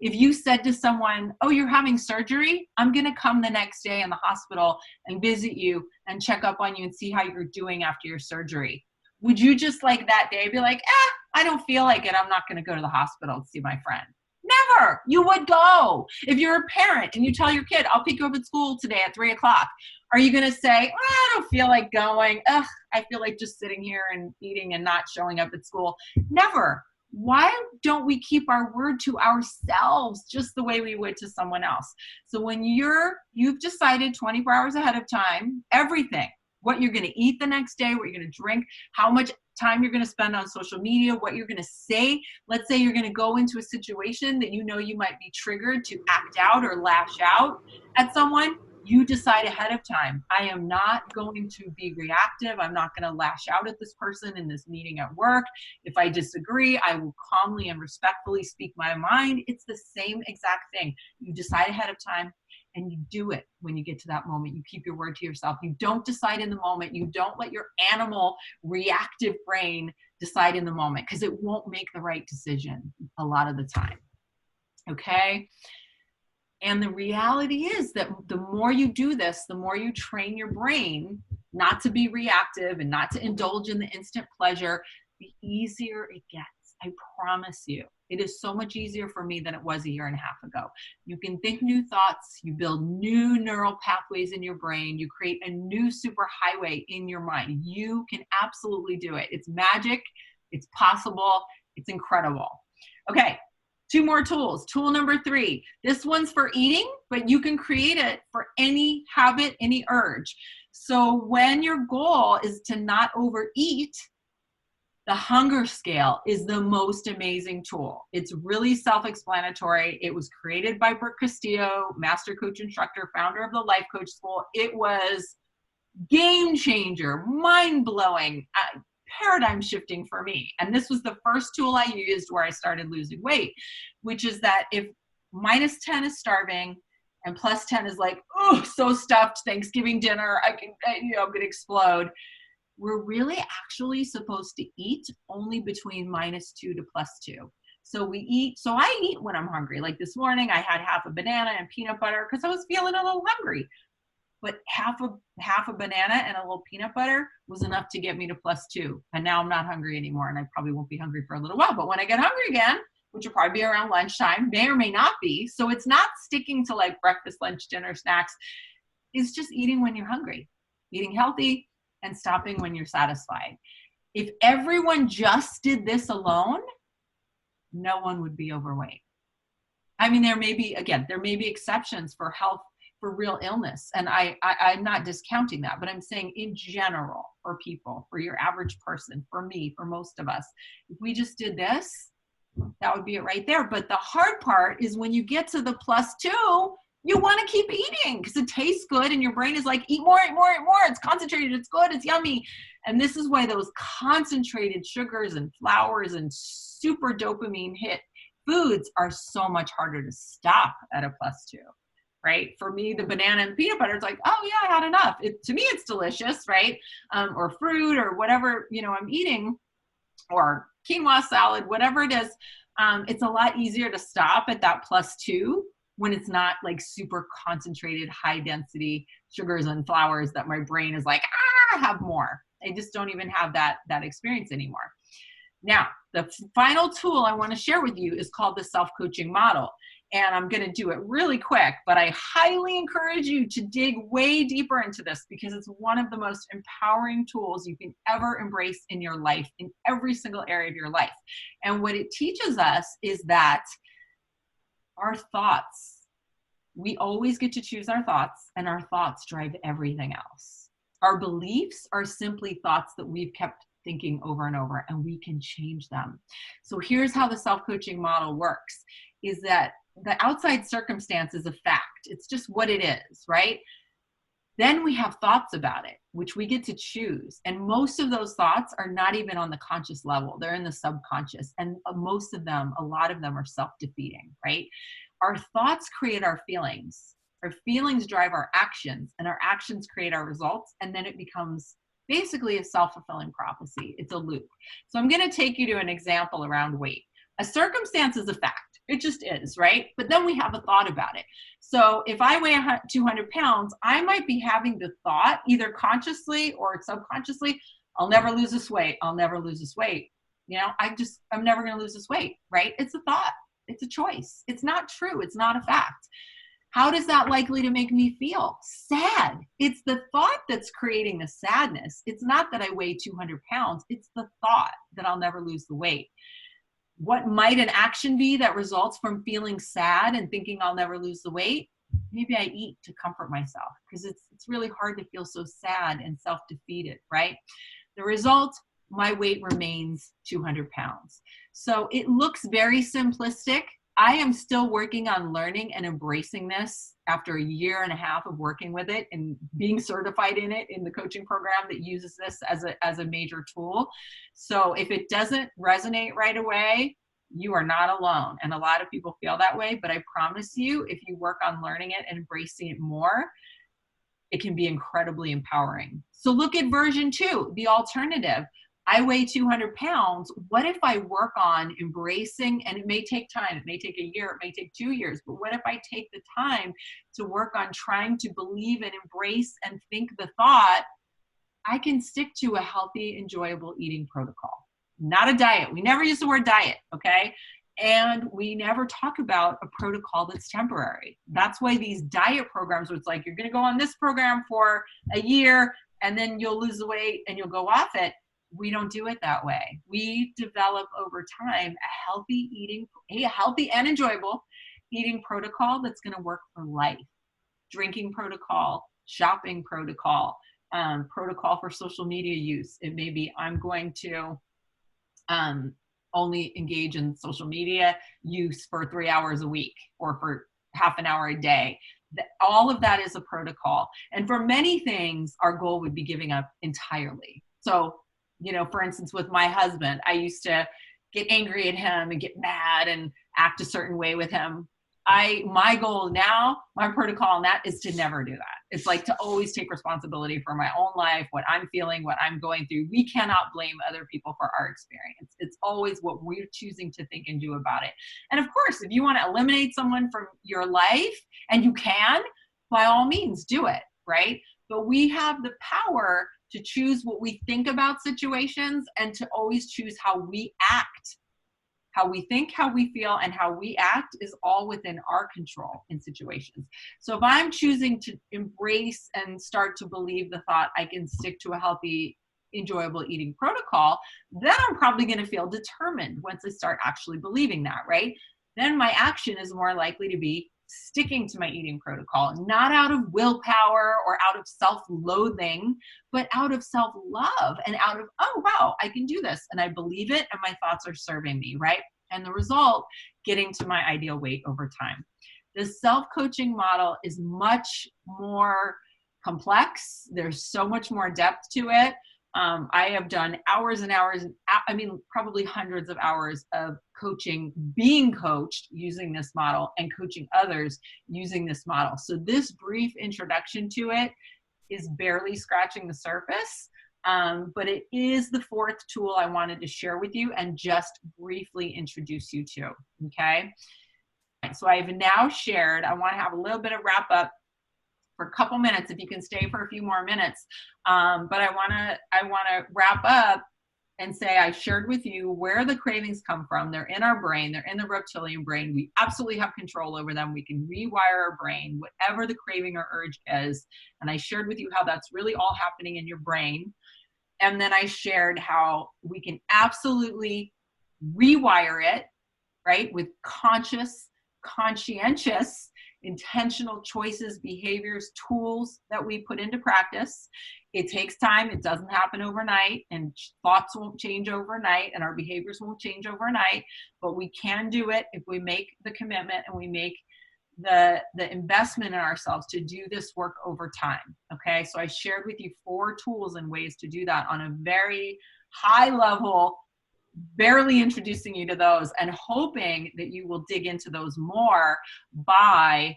If you said to someone, oh, you're having surgery, I'm going to come the next day in the hospital and visit you and check up on you and see how you're doing after your surgery, would you just like that day be like, I don't feel like it, I'm not going to go to the hospital to see my friend? Never. You would go. If you're a parent and you tell your kid, I'll pick you up at school today at 3 o'clock, are you going to say, I don't feel like going. I feel like just sitting here and eating and not showing up at school? Never. Why don't we keep our word to ourselves just the way we would to someone else? So when you've decided 24 hours ahead of time, everything, what you're going to eat the next day, what you're going to drink, how much time you're going to spend on social media, what you're going to say. Let's say you're going to go into a situation that you know you might be triggered to act out or lash out at someone. You decide ahead of time. I am not going to be reactive. I'm not going to lash out at this person in this meeting at work. If I disagree, I will calmly and respectfully speak my mind. It's the same exact thing. You decide ahead of time and you do it when you get to that moment. You keep your word to yourself. You don't decide in the moment. You don't let your animal reactive brain decide in the moment, because it won't make the right decision a lot of the time. Okay? And the reality is that the more you do this, the more you train your brain not to be reactive and not to indulge in the instant pleasure, the easier it gets. I promise you. It is so much easier for me than it was a year and a half ago. You can think new thoughts, you build new neural pathways in your brain, you create a new superhighway in your mind. You can absolutely do it. It's magic, it's possible, it's incredible. Okay. 2 more tools. Tool number 3. This one's for eating, but you can create it for any habit, any urge. So when your goal is to not overeat, the hunger scale is the most amazing tool. It's really self-explanatory. It was created by Brooke Castillo, master coach instructor, founder of the Life Coach School. It was game changer, mind-blowing, paradigm shifting for me. And this was the first tool I used where I started losing weight, which is that if -10 is starving and +10 is like, oh, so stuffed, Thanksgiving dinner, I'm going to explode. We're really actually supposed to eat only between -2 to +2. So I eat when I'm hungry. Like this morning, I had half a banana and peanut butter because I was feeling a little hungry. But half a banana and a little peanut butter was enough to get me to +2. And now I'm not hungry anymore, and I probably won't be hungry for a little while. But when I get hungry again, which will probably be around lunchtime, may or may not be. So it's not sticking to like breakfast, lunch, dinner, snacks. It's just eating when you're hungry, eating healthy, and stopping when you're satisfied. If everyone just did this alone, no one would be overweight. I mean, there may be exceptions for health, for real illness. And I'm not discounting that, but I'm saying in general, for people, for your average person, for me, for most of us, if we just did this, that would be it right there. But the hard part is when you get to the +2, you want to keep eating because it tastes good and your brain is like, eat more, eat more, eat more. It's concentrated, it's good, it's yummy. And this is why those concentrated sugars and flours and super dopamine hit foods are so much harder to stop at a +2. Right? For me, the banana and peanut butter, it's like, oh yeah, I had enough. To me, it's delicious, right? Or fruit or whatever, I'm eating, or quinoa salad, whatever it is. It's a lot easier to stop at that +2 when it's not like super concentrated, high density sugars and flours that my brain is like, have more. I just don't even have that experience anymore. Now, the final tool I want to share with you is called the self-coaching model. And I'm going to do it really quick, but I highly encourage you to dig way deeper into this because it's one of the most empowering tools you can ever embrace in your life, in every single area of your life. And what it teaches us is that our thoughts, we always get to choose our thoughts, and our thoughts drive everything else. Our beliefs are simply thoughts that we've kept thinking over and over, and we can change them. So here's how the self-coaching model works, is that the outside circumstance is a fact. It's just what it is, right? Then we have thoughts about it, which we get to choose. And most of those thoughts are not even on the conscious level. They're in the subconscious. And a lot of them are self-defeating, right? Our thoughts create our feelings. Our feelings drive our actions, and our actions create our results. And then it becomes basically a self-fulfilling prophecy. It's a loop. So I'm going to take you to an example around weight. A circumstance is a fact. It just is, right? But then we have a thought about it. So if I weigh 200 pounds, I might be having the thought, either consciously or subconsciously, I'll never lose this weight. I'll never lose this weight. I'm never going to lose this weight, right? It's a thought. It's a choice. It's not true. It's not a fact. How does that likely to make me feel? Sad. It's the thought that's creating the sadness. It's not that I weigh 200 pounds. It's the thought that I'll never lose the weight. What might an action be that results from feeling sad and thinking I'll never lose the weight? Maybe I eat to comfort myself because it's really hard to feel so sad and self-defeated, right? The result, my weight remains 200 pounds. So it looks very simplistic. I am still working on learning and embracing this after a year and a half of working with it and being certified in it in the coaching program that uses this as a major tool. So if it doesn't resonate right away, you are not alone. And a lot of people feel that way, but I promise you, if you work on learning it and embracing it more, it can be incredibly empowering. So look at version 2, the alternative. I weigh 200 pounds. What if I work on embracing, and it may take time, it may take a year, it may take 2 years, but what if I take the time to work on trying to believe and embrace and think the thought, I can stick to a healthy, enjoyable eating protocol, not a diet. We never use the word diet, okay? And we never talk about a protocol that's temporary. That's why these diet programs, where it's like, you're gonna go on this program for a year and then you'll lose the weight and you'll go off it. We don't do it that way. We develop over time a healthy and enjoyable eating protocol that's going to work for life. Drinking protocol, shopping protocol, protocol for social media use. It may be, I'm going to only engage in social media use for 3 hours a week or for half an hour a day. All of that is a protocol. And for many things, our goal would be giving up entirely. So, for instance, with my husband, I used to get angry at him and get mad and act a certain way with him. My goal now, my protocol on that is to never do that. It's like to always take responsibility for my own life, what I'm feeling, what I'm going through. We cannot blame other people for our experience. It's always what we're choosing to think and do about it. And of course, if you want to eliminate someone from your life, and you can, by all means do it, right? But we have the power to choose what we think about situations and to always choose how we act. How we think, how we feel, and how we act is all within our control in situations. So if I'm choosing to embrace and start to believe the thought I can stick to a healthy, enjoyable eating protocol, then I'm probably going to feel determined once I start actually believing that, right? Then my action is more likely to be sticking to my eating protocol, not out of willpower or out of self-loathing, but out of self-love and out of, oh, wow, I can do this. And I believe it and my thoughts are serving me, right? And the result, getting to my ideal weight over time. The self-coaching model is much more complex. There's so much more depth to it. I have done hours and hours, probably hundreds of hours of coaching, being coached using this model and coaching others using this model. So this brief introduction to it is barely scratching the surface, but it is the 4th tool I wanted to share with you and just briefly introduce you to, okay? So I've now shared, I want to have a little bit of wrap up for a couple minutes, if you can stay for a few more minutes. But I want to wrap up and say I shared with you where the cravings come from. They're in our brain. They're in the reptilian brain. We absolutely have control over them. We can rewire our brain, whatever the craving or urge is. And I shared with you how that's really all happening in your brain. And then I shared how we can absolutely rewire it, right, with conscientious, intentional choices, behaviors, tools that we put into practice. It takes time. It doesn't happen overnight, and thoughts won't change overnight, and our behaviors won't change overnight, but we can do it if we make the commitment and we make the investment in ourselves to do this work over time. Okay. So I shared with you 4 tools and ways to do that on a very high level, barely introducing you to those and hoping that you will dig into those more by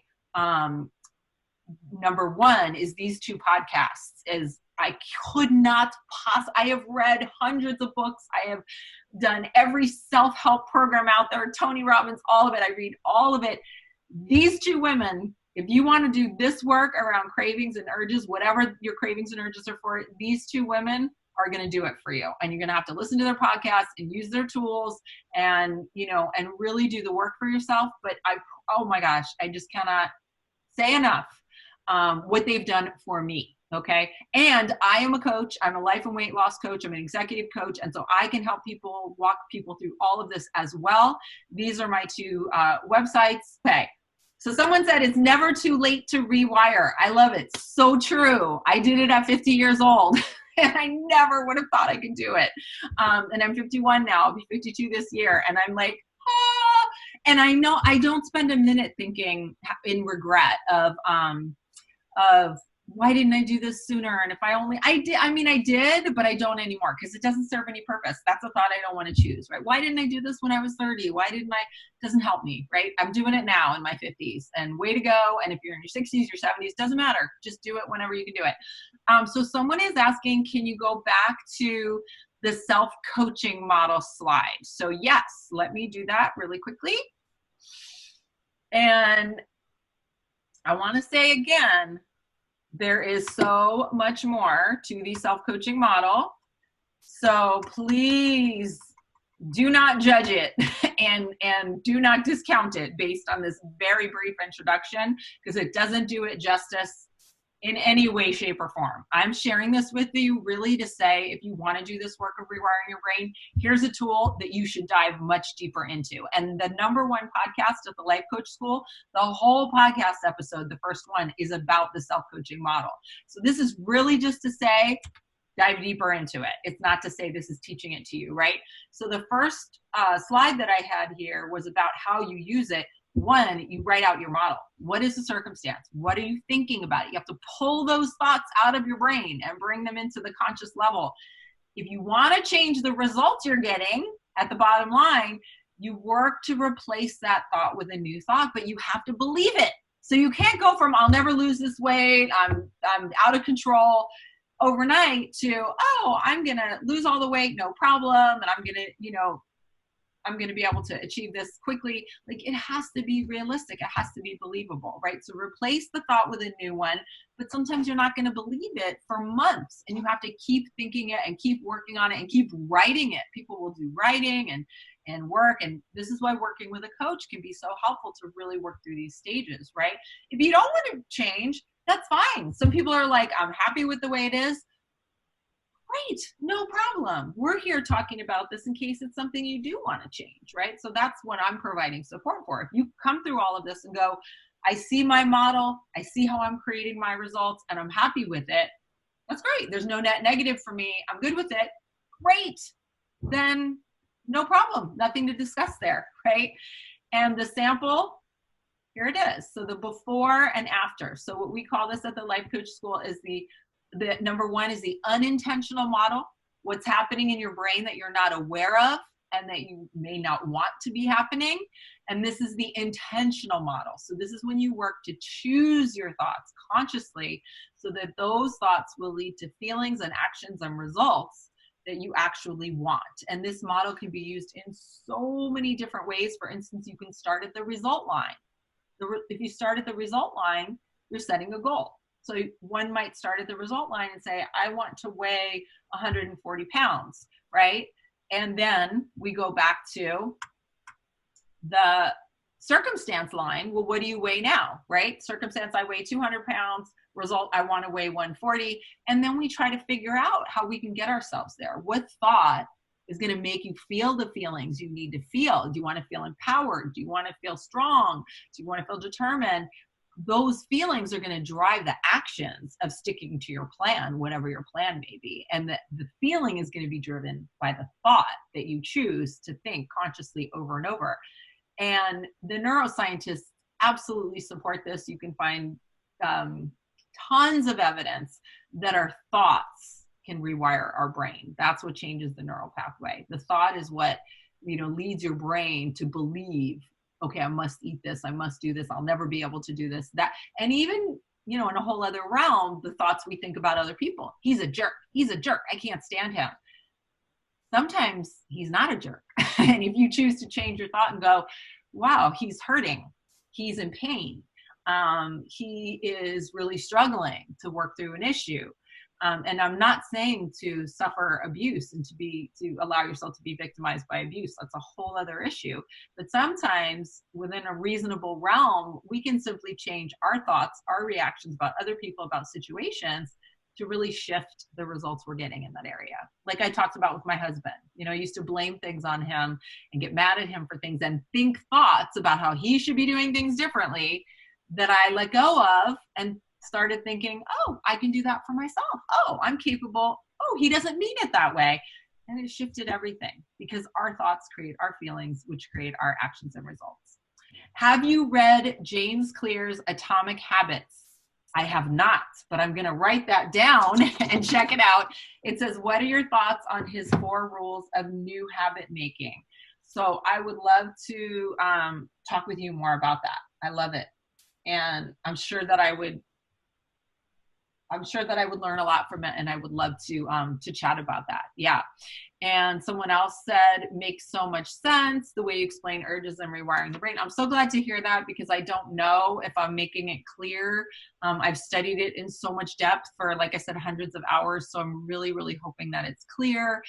number 1 is these 2 podcasts. Is I could not I have read hundreds of books. I have done every self-help program out there, Tony Robbins, all of it. I read all of it. These 2 women, if you want to do this work around cravings and urges, whatever your cravings and urges are for, these 2 women are going to do it for you. And you're going to have to listen to their podcasts and use their tools and, and really do the work for yourself. But oh my gosh, I just cannot say enough what they've done for me. Okay. And I am a coach. I'm a life and weight loss coach. I'm an executive coach. And so I can help people, walk people through all of this as well. These are my 2 websites. Okay. So someone said it's never too late to rewire. I love it. So true. I did it at 50 years old. And I never would have thought I could do it. And I'm 51 now. I'll be 52 this year. And I'm like, And I know I don't spend a minute thinking in regret of why didn't I do this sooner? And if I did, but I don't anymore because it doesn't serve any purpose. That's a thought I don't want to choose, right? Why didn't I do this when I was 30? Why didn't I? It doesn't help me, right? I'm doing it now in my 50s and way to go. And if you're in your 60s, your 70s, doesn't matter. Just do it whenever you can do it. So someone is asking, can you go back to the self-coaching model slide? So yes, let me do that really quickly. And I want to say again, there is so much more to the self-coaching model. So please do not judge it and do not discount it based on this very brief introduction, because it doesn't do it justice in any way, shape, or form. I'm sharing this with you really to say, if you want to do this work of rewiring your brain, here's a tool that you should dive much deeper into. And the #1 podcast at the Life Coach School, the whole podcast episode, the first one, is about the self-coaching model. So this is really just to say, dive deeper into it. It's not to say this is teaching it to you, right? So the first slide that I had here was about how you use it. One, you write out your model. What is the circumstance? What are you thinking about it? You have to pull those thoughts out of your brain and bring them into the conscious level. If you want to change the results you're getting at the bottom line, you work to replace that thought with a new thought, but you have to believe it. So you can't go from, I'll never lose this weight, I'm out of control, overnight to, oh, I'm going to lose all the weight, no problem, and I'm going to be able to achieve this quickly. Like, it has to be realistic. It has to be believable, right? So replace the thought with a new one, but sometimes you're not going to believe it for months, and you have to keep thinking it and keep working on it and keep writing it. People will do writing and work, and this is why working with a coach can be so helpful to really work through these stages, right? If you don't want to change, that's fine. Some people are like, I'm happy with the way it is. Great, no problem. We're here talking about this in case it's something you do want to change, right? So that's what I'm providing support for. If you come through all of this and go, I see my model, I see how I'm creating my results, and I'm happy with it, that's great. There's no net negative for me. I'm good with it. Great. Then no problem. Nothing to discuss there, right? And the sample, here it is. So the before and after. So what we call this at the Life Coach School is the #1 is the unintentional model, what's happening in your brain that you're not aware of and that you may not want to be happening. And this is the intentional model. So this is when you work to choose your thoughts consciously so that those thoughts will lead to feelings and actions and results that you actually want. And this model can be used in so many different ways. For instance, you can start at the result line. If you start at the result line, you're setting a goal. So one might start at the result line and say, I want to weigh 140 pounds, right? And then we go back to the circumstance line. Well, what do you weigh now, right? Circumstance, I weigh 200 pounds. Result, I want to weigh 140. And then we try to figure out how we can get ourselves there. What thought is going to make you feel the feelings you need to feel? Do you want to feel empowered? Do you want to feel strong? Do you want to feel determined? Those feelings are going to drive the actions of sticking to your plan, whatever your plan may be. And the feeling is going to be driven by the thought that you choose to think consciously over and over. And the neuroscientists absolutely support this. You can find tons of evidence that our thoughts can rewire our brain. That's what changes the neural pathway. The thought is what, leads your brain to believe, okay, I must eat this, I must do this, I'll never be able to do this, that. And even, in a whole other realm, the thoughts we think about other people. He's a jerk, I can't stand him. Sometimes he's not a jerk. And if you choose to change your thought and go, wow, he's hurting, he's in pain, he is really struggling to work through an issue. And I'm not saying to suffer abuse and to allow yourself to be victimized by abuse. That's a whole other issue. But sometimes within a reasonable realm, we can simply change our thoughts, our reactions about other people, about situations, to really shift the results we're getting in that area. Like I talked about with my husband, I used to blame things on him and get mad at him for things and think thoughts about how he should be doing things differently that I let go of and started thinking, oh, I can do that for myself. Oh, I'm capable. Oh, he doesn't mean it that way. And it shifted everything because our thoughts create our feelings, which create our actions and results. Have you read James Clear's Atomic Habits? I have not, but I'm going to write that down and check it out. It says, what are your thoughts on his 4 rules of new habit making? So I would love to talk with you more about that. I love it. And I'm sure that I would learn a lot from it, and I would love to chat about that. Yeah. And someone else said, makes so much sense, the way you explain urges and rewiring the brain. I'm so glad to hear that, because I don't know if I'm making it clear. I've studied it in so much depth for, like I said, hundreds of hours. So I'm really, really hoping that it's clear.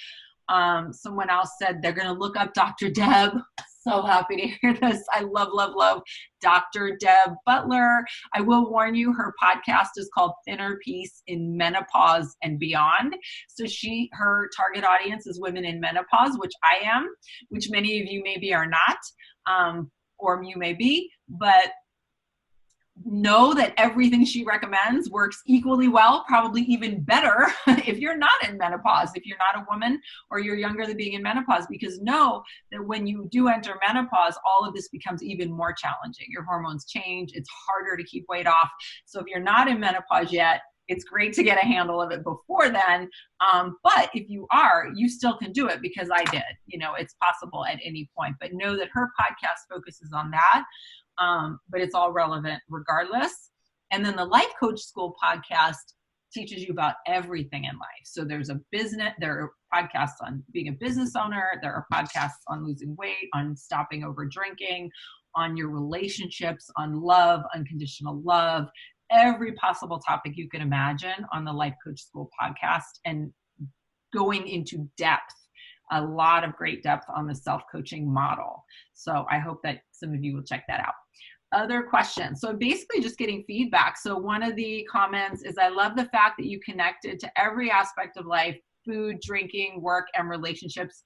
Someone else said they're going to look up Dr. Deb. So happy to hear this. I love, love, love Dr. Deb Butler. I will warn you, her podcast is called Inner Peace in Menopause and Beyond. So her target audience is women in menopause, which I am, which many of you maybe are not, or you may be, but know that everything she recommends works equally well, probably even better if you're not in menopause, if you're not a woman or you're younger than being in menopause, because know that when you do enter menopause, all of this becomes even more challenging. Your hormones change. It's harder to keep weight off. So if you're not in menopause yet, it's great to get a handle of it before then. But if you are, you still can do it, because I did. It's possible at any point. But know that her podcast focuses on that. But it's all relevant regardless. And then the Life Coach School podcast teaches you about everything in life. So there are podcasts on being a business owner. There are podcasts on losing weight, on stopping over drinking, on your relationships, on love, unconditional love, every possible topic you can imagine on the Life Coach School podcast, and going into depth. A lot of great depth on the self-coaching model. So I hope that some of you will check that out. Other questions. So basically just getting feedback. So one of the comments is, I love the fact that you connected to every aspect of life: food, drinking, work, and relationships.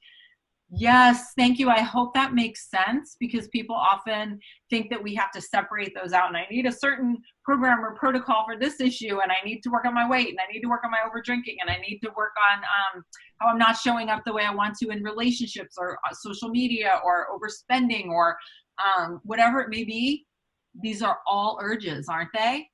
Yes, thank you. I hope that makes sense, because people often think that we have to separate those out. And I need a certain program or protocol for this issue, and I need to work on my weight, and I need to work on my over drinking, and I need to work on how I'm not showing up the way I want to in relationships or social media or overspending or whatever it may be. These are all urges, aren't they?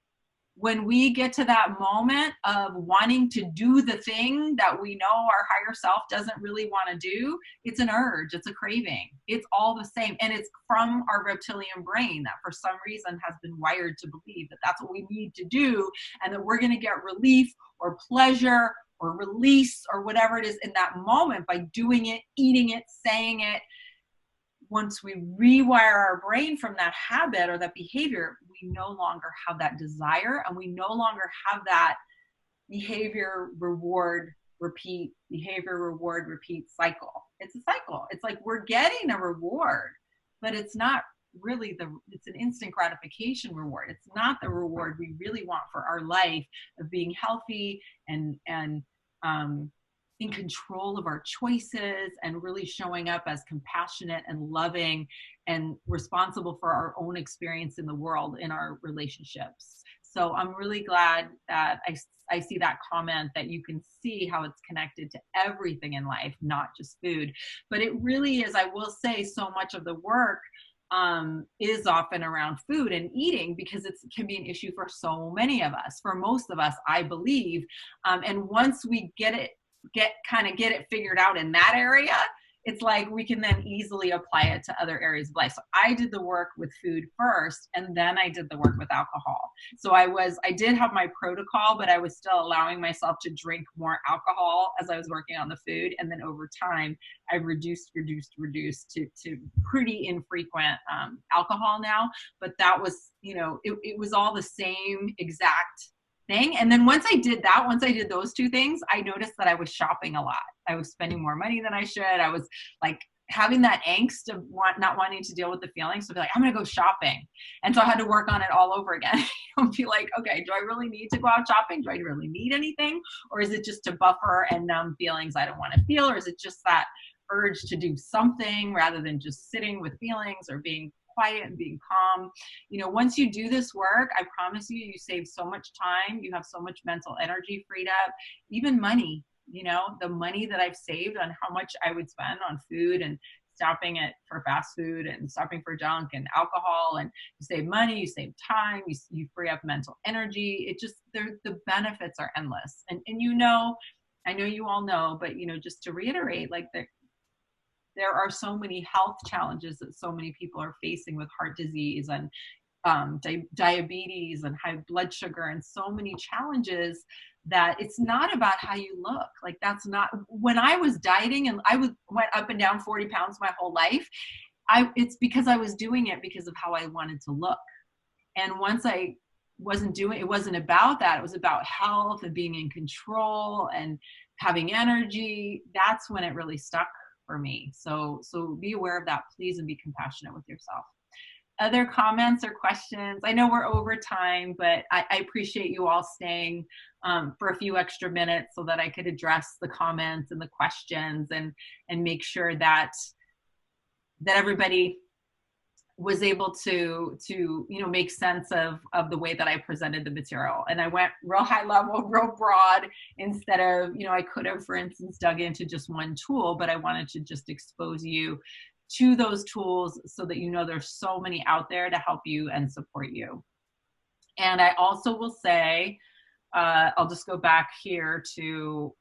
When we get to that moment of wanting to do the thing that we know our higher self doesn't really want to do, it's an urge, it's a craving. It's all the same. And it's from our reptilian brain that for some reason has been wired to believe that that's what we need to do, and that we're going to get relief or pleasure or release or whatever it is in that moment by doing it, eating it, saying it. Once we rewire our brain from that habit or that behavior, we no longer have that desire, and we no longer have that behavior, reward, repeat cycle. It's a cycle. It's like we're getting a reward, but it's not really it's an instant gratification reward. It's not the reward we really want for our life of being healthy and in control of our choices, and really showing up as compassionate and loving and responsible for our own experience in the world, in our relationships. So I'm really glad that I see that comment, that you can see how it's connected to everything in life, not just food. But it really is, I will say, so much of the work is often around food and eating, because it can be an issue for so many of us, for most of us, I believe. And once we get it figured out in that area, it's like we can then easily apply it to other areas of life. So I did the work with food first, and then I did the work with alcohol. So I did have my protocol, but I was still allowing myself to drink more alcohol as I was working on the food. And then over time, I reduced to pretty infrequent alcohol now. But that was, it was all the same exact thing. And then once I did those two things, I noticed that I was shopping a lot. I was spending more money than I should. I was like having that angst of not wanting to deal with the feelings. So be like, I'm going to go shopping. And so I had to work on it all over again. I'll be like, okay, do I really need to go out shopping? Do I really need anything? Or is it just to buffer and numb feelings I don't want to feel? Or is it just that urge to do something rather than just sitting with feelings or being quiet and being calm? Once you do this work, I promise you, you save so much time. You have so much mental energy freed up, even money. you know, the money that I've saved on how much I would spend on food and stopping it for fast food and stopping for junk and alcohol, and you save money, you save time, you free up mental energy. It just, the benefits are endless. And you know, I know you all know, but you know, just to reiterate, like there are so many health challenges that so many people are facing with heart disease and diabetes and high blood sugar and so many challenges, that it's not about how you look. Like, that's not, when I was dieting and went up and down 40 pounds my whole life, it's because I was doing it because of how I wanted to look. And once I wasn't doing, it wasn't about that. It was about health and being in control and having energy. That's when it really stuck for me. So be aware of that, please, and be compassionate with yourself. Other comments or questions? I know we're over time, but I appreciate you all staying for a few extra minutes so that I could address the comments and the questions and make sure that everybody was able to you know, make sense of the way that I presented the material. And I went real high level, real broad, instead of, you know, I could have, for instance, dug into just one tool, but I wanted to just expose you to those tools so that you know there's so many out there to help you and support you. And I also will say, I'll just go back here to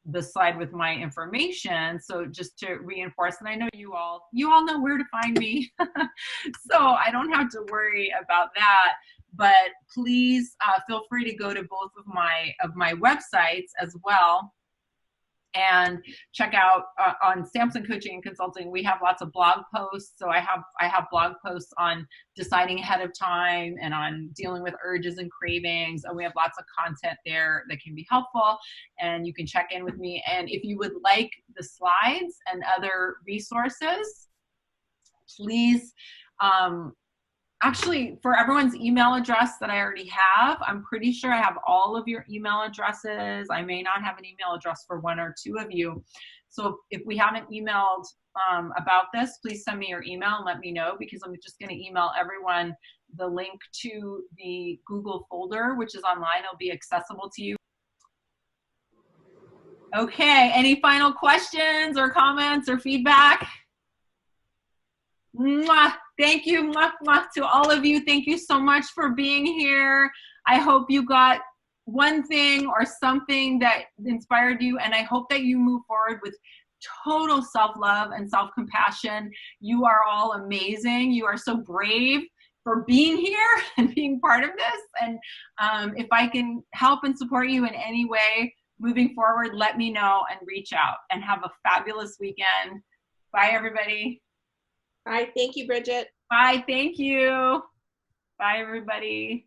the slide with my information. So just to reinforce, and I know you all know where to find me, so I don't have to worry about that. But please feel free to go to both of my websites as well, and check out on Sampson Coaching and Consulting. We have lots of blog posts. So I have blog posts on deciding ahead of time and on dealing with urges and cravings. And we have lots of content there that can be helpful. And you can check in with me. And if you would like the slides and other resources, please, actually, for everyone's email address that I already have, I'm pretty sure I have all of your email addresses. I may not have an email address for one or two of you. So if we haven't emailed about this, please send me your email and let me know, because I'm just going to email everyone the link to the Google folder, which is online. It'll be accessible to you. Okay, any final questions or comments or feedback? Mwah. Thank you, mwah, mwah, to all of you. Thank you so much for being here. I hope you got one thing or something that inspired you, and I hope that you move forward with total self-love and self-compassion. You are all amazing. You are so brave for being here and being part of this. And if I can help and support you in any way moving forward, let me know and reach out, and have a fabulous weekend. Bye, everybody. Bye. Thank you, Bridget. Bye. Thank you. Bye, everybody.